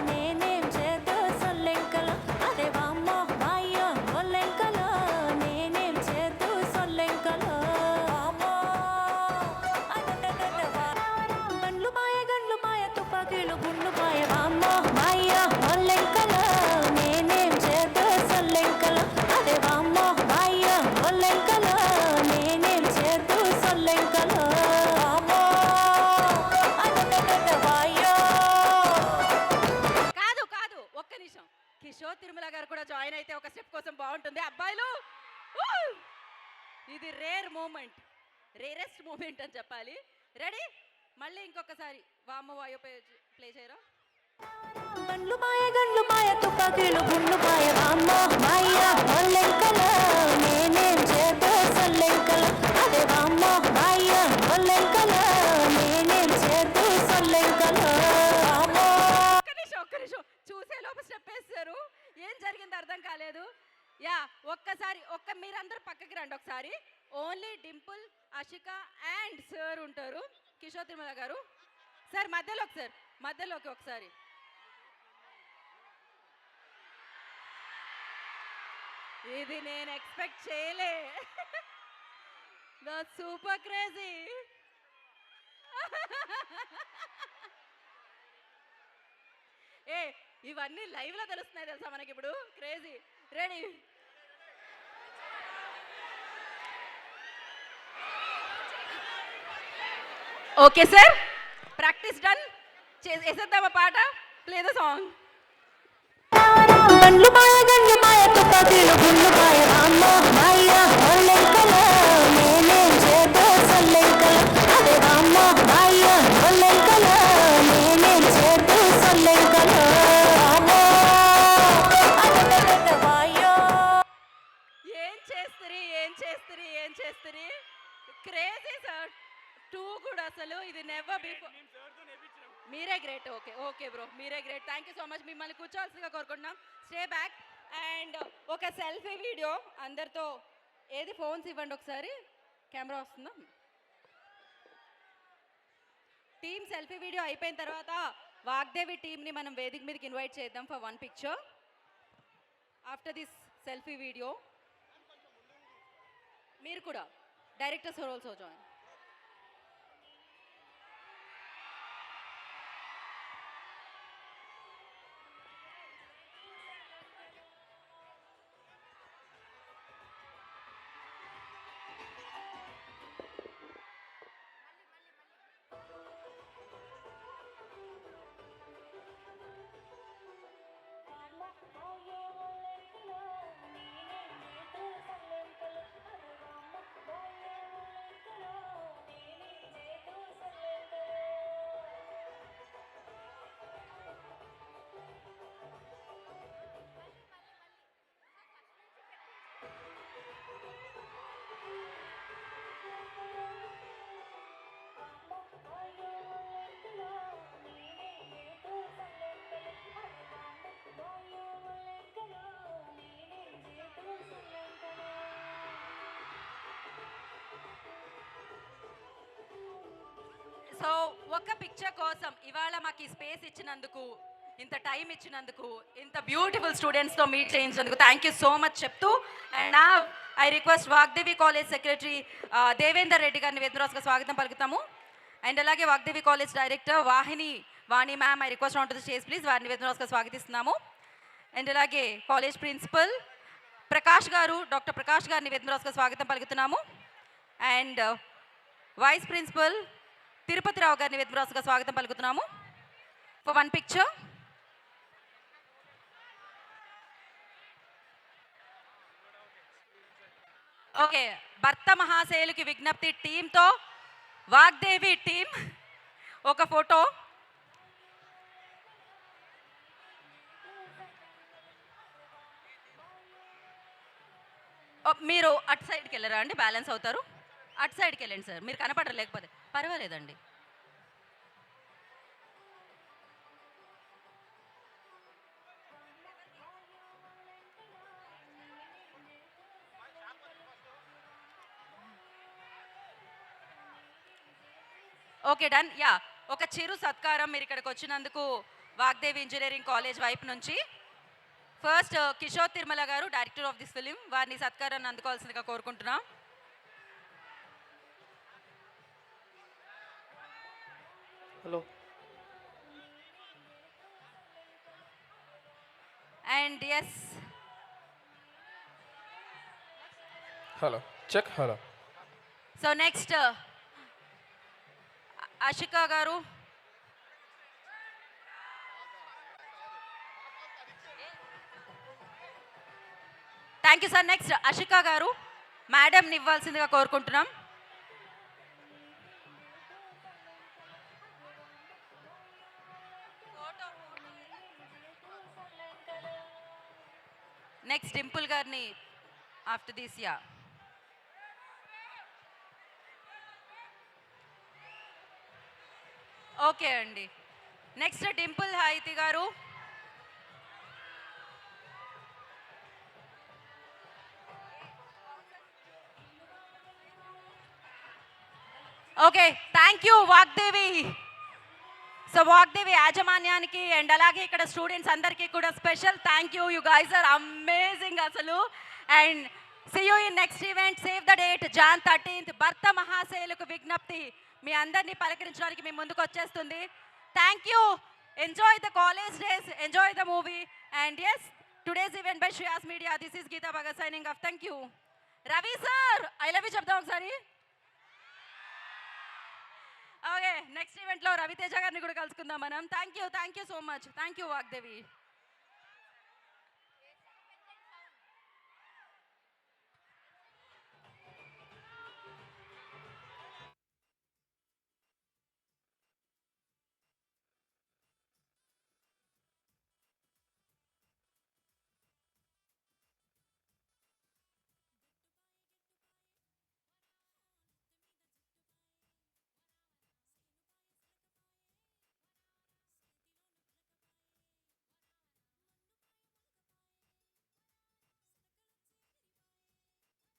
నేనేం చేద్దో సొల్లెంకల అదే వామ్మ మాయ ఒల్లెంకల నేనేం చేద్దో సొల్లెంకల గండ్లు మాయ తుపాకీలు గుండు మాయ వామ్మ మాయ ఒల్లెంకల నేనేం చేద్దో సొల్లెంకల అదే వామ్మ మాయ ఒల్లెంకల నేనేం చేద్దో సొల్లెంకల కాదు కాదు, ఒక్క నిమిషం. కిషోర్ తిరుమల గారు కూడా జాయిన్ అయితే ఒక స్టెప్ కోసం బాగుంటుంది. అబ్బాయిలు, ఇది రేర్ మూమెంట్, రేరెస్ట్ మూమెంట్ అని చెప్పాలి. రెడీ? మళ్ళీ ఇంకొకసారి వామ్మ వాయో ప్లే చేయరా? గండ్లు మాయ తుపాకీలు గుండు మాయ వామ్మ మాయ ఒల్లెంకల నేనేం చేద్దో సొల్లెంకల అదే వామ్మ మాయ ఒల్లెంకల నేనేం చేద్దో సొల్లెంకల. ఒక్క నిమిషం, చూసే లోపు స్టెప్ వేస్తారు, ఏం జరిగిందో అర్థం కాలేదు. యా, ఒక్కసారి మీరందరూ పక్కకి రండి ఒకసారి. Only Dimple, Ashika and sir ఉంటారు. కిషోర్ తిరుమల గారు సార్ మధ్యలోకి ఒకసారి. ఇది నేను ఎక్స్పెక్ట్ చేయలే. Super crazy. ఏ ఇవన్నీ లైవ్ లో తెలుస్తున్నాయి తెలుసా మనకి ఇప్పుడు. Crazy. Ready? Okay sir, practice done. వేసేద్దామా పాట? Play the song. గండ్లు మాయ తుపాకీలు గుండు మాయ వామ్మ మాయ ఒల్లెంకల నేనేం చేద్దో సొల్లెంకల అదే వామ్మ మాయ ఒల్లెంకల డాన్స్ చేస్తుంది క్రేజీ సార్ 2 కూడా అసలు ఇది నెవర్ బిఫోర్. మీరే గ్రేట్. ఓకే ఓకే బ్రో, మీరే great. Thank you so much. మిమ్మల్ని కూర్చోవాల్సిందిగా కోరుకుంటున్నాం. Stay back. అండ్ ఒక సెల్ఫీ వీడియో అందరితో. ఏది ఫోన్స్ ఇవ్వండి ఒకసారి, కెమెరా వస్తుందా? టీమ్ సెల్ఫీ వీడియో అయిపోయిన తర్వాత వాగ్దేవి టీమ్ని మనం వేదిక మీదకి ఇన్వైట్ చేద్దాం for 1 picture after this selfie video. మీరు కూడా directors are also join. So ఒక పిక్చర్ కోసం ఇవాళ మాకు ఈ స్పేస్ ఇచ్చినందుకు, ఇంత టైం ఇచ్చినందుకు, ఇంత బ్యూటిఫుల్ స్టూడెంట్స్తో మీట్ చేయించినందుకు థ్యాంక్ యూ సో మచ్ చెప్తూ, అండ్ నా I request Vaagdevi college secretary Devender Reddy గారిని వేదరాజుగా స్వాగతం పలుకుతాము. అండ్ అలాగే Vaagdevi college director Vani ma'am I request on to the stage please, వారిని వేదరాజుగా స్వాగతిస్తున్నాము. అండ్ అలాగే కాలేజ్ ప్రిన్సిపల్ ప్రకాష్ గారు, డాక్టర్ ప్రకాష్ గారిని వేదరాజుగా స్వాగతం పలుకుతున్నాము. అండ్ వైస్ ప్రిన్సిపల్ తిరుపతిరావు గారిని వేదరాజుగా స్వాగతం పలుకుతున్నాము ఫర్ 1 పిక్చర్. ఓకే, భర్త మహాశయులకి విజ్ఞప్తి టీంతో వాగ్దేవి టీం ఒక ఫోటో. మీరు అటు సైడ్కి వెళ్ళరా అండి, బ్యాలెన్స్ అవుతారు. అటు సైడ్కి వెళ్ళండి సార్, మీరు కనపడరు, లేకపోతే పర్వాలేదండి. Okay done. యా, ఒక చిరు సత్కారం మీరు ఇక్కడికి వచ్చినందుకు వాగ్దేవి ఇంజనీరింగ్ కాలేజ్ వైపు నుంచి. ఫస్ట్ కిషోర్ తిరుమల గారు, డైరెక్టర్ ఆఫ్ దిస్ ఫిలిం, వారిని సత్కారాన్ని అందుకోవాల్సిందిగా కోరుకుంటున్నాం. Hello. And yes, hello check. Hello. So next Ashika గారు. Thank you sir. Next Ashika గారు, మేడంని ఇవ్వాల్సిందిగా కోరుకుంటున్నాం. నెక్స్ట్ డింపుల్ గారిని ఆఫ్టర్ దిస్. యా, ఓకే అండి. నెక్స్ట్ డింపుల్ హాయితి గారు. Okay, thank you Vaagdevi. So Vaagdevi యాజమాన్యానికి అండ్ అలాగే ఇక్కడ స్టూడెంట్స్ అందరికీ కూడా special thank you. You guys are amazing అసలు. And see you in next event. Save the date Jan 13th. భర్త మహాశయులకు విజ్ఞప్తి మీ అందరినీ పలకరించడానికి మీ ముందుకు వచ్చేస్తుంది. Thank you. Enjoy the college days, enjoy the movie. And yes, today's event by Shreyas media. This is Geetha Bhagat signing off. Thank you. Ravi sir I love you చెప్దాం ఒకసారి. Okay, next ఈవెంట్లో రవితేజ గారిని కూడా కలుసుకుందాం మనం. Thank you so much. Thank you Vagdevi.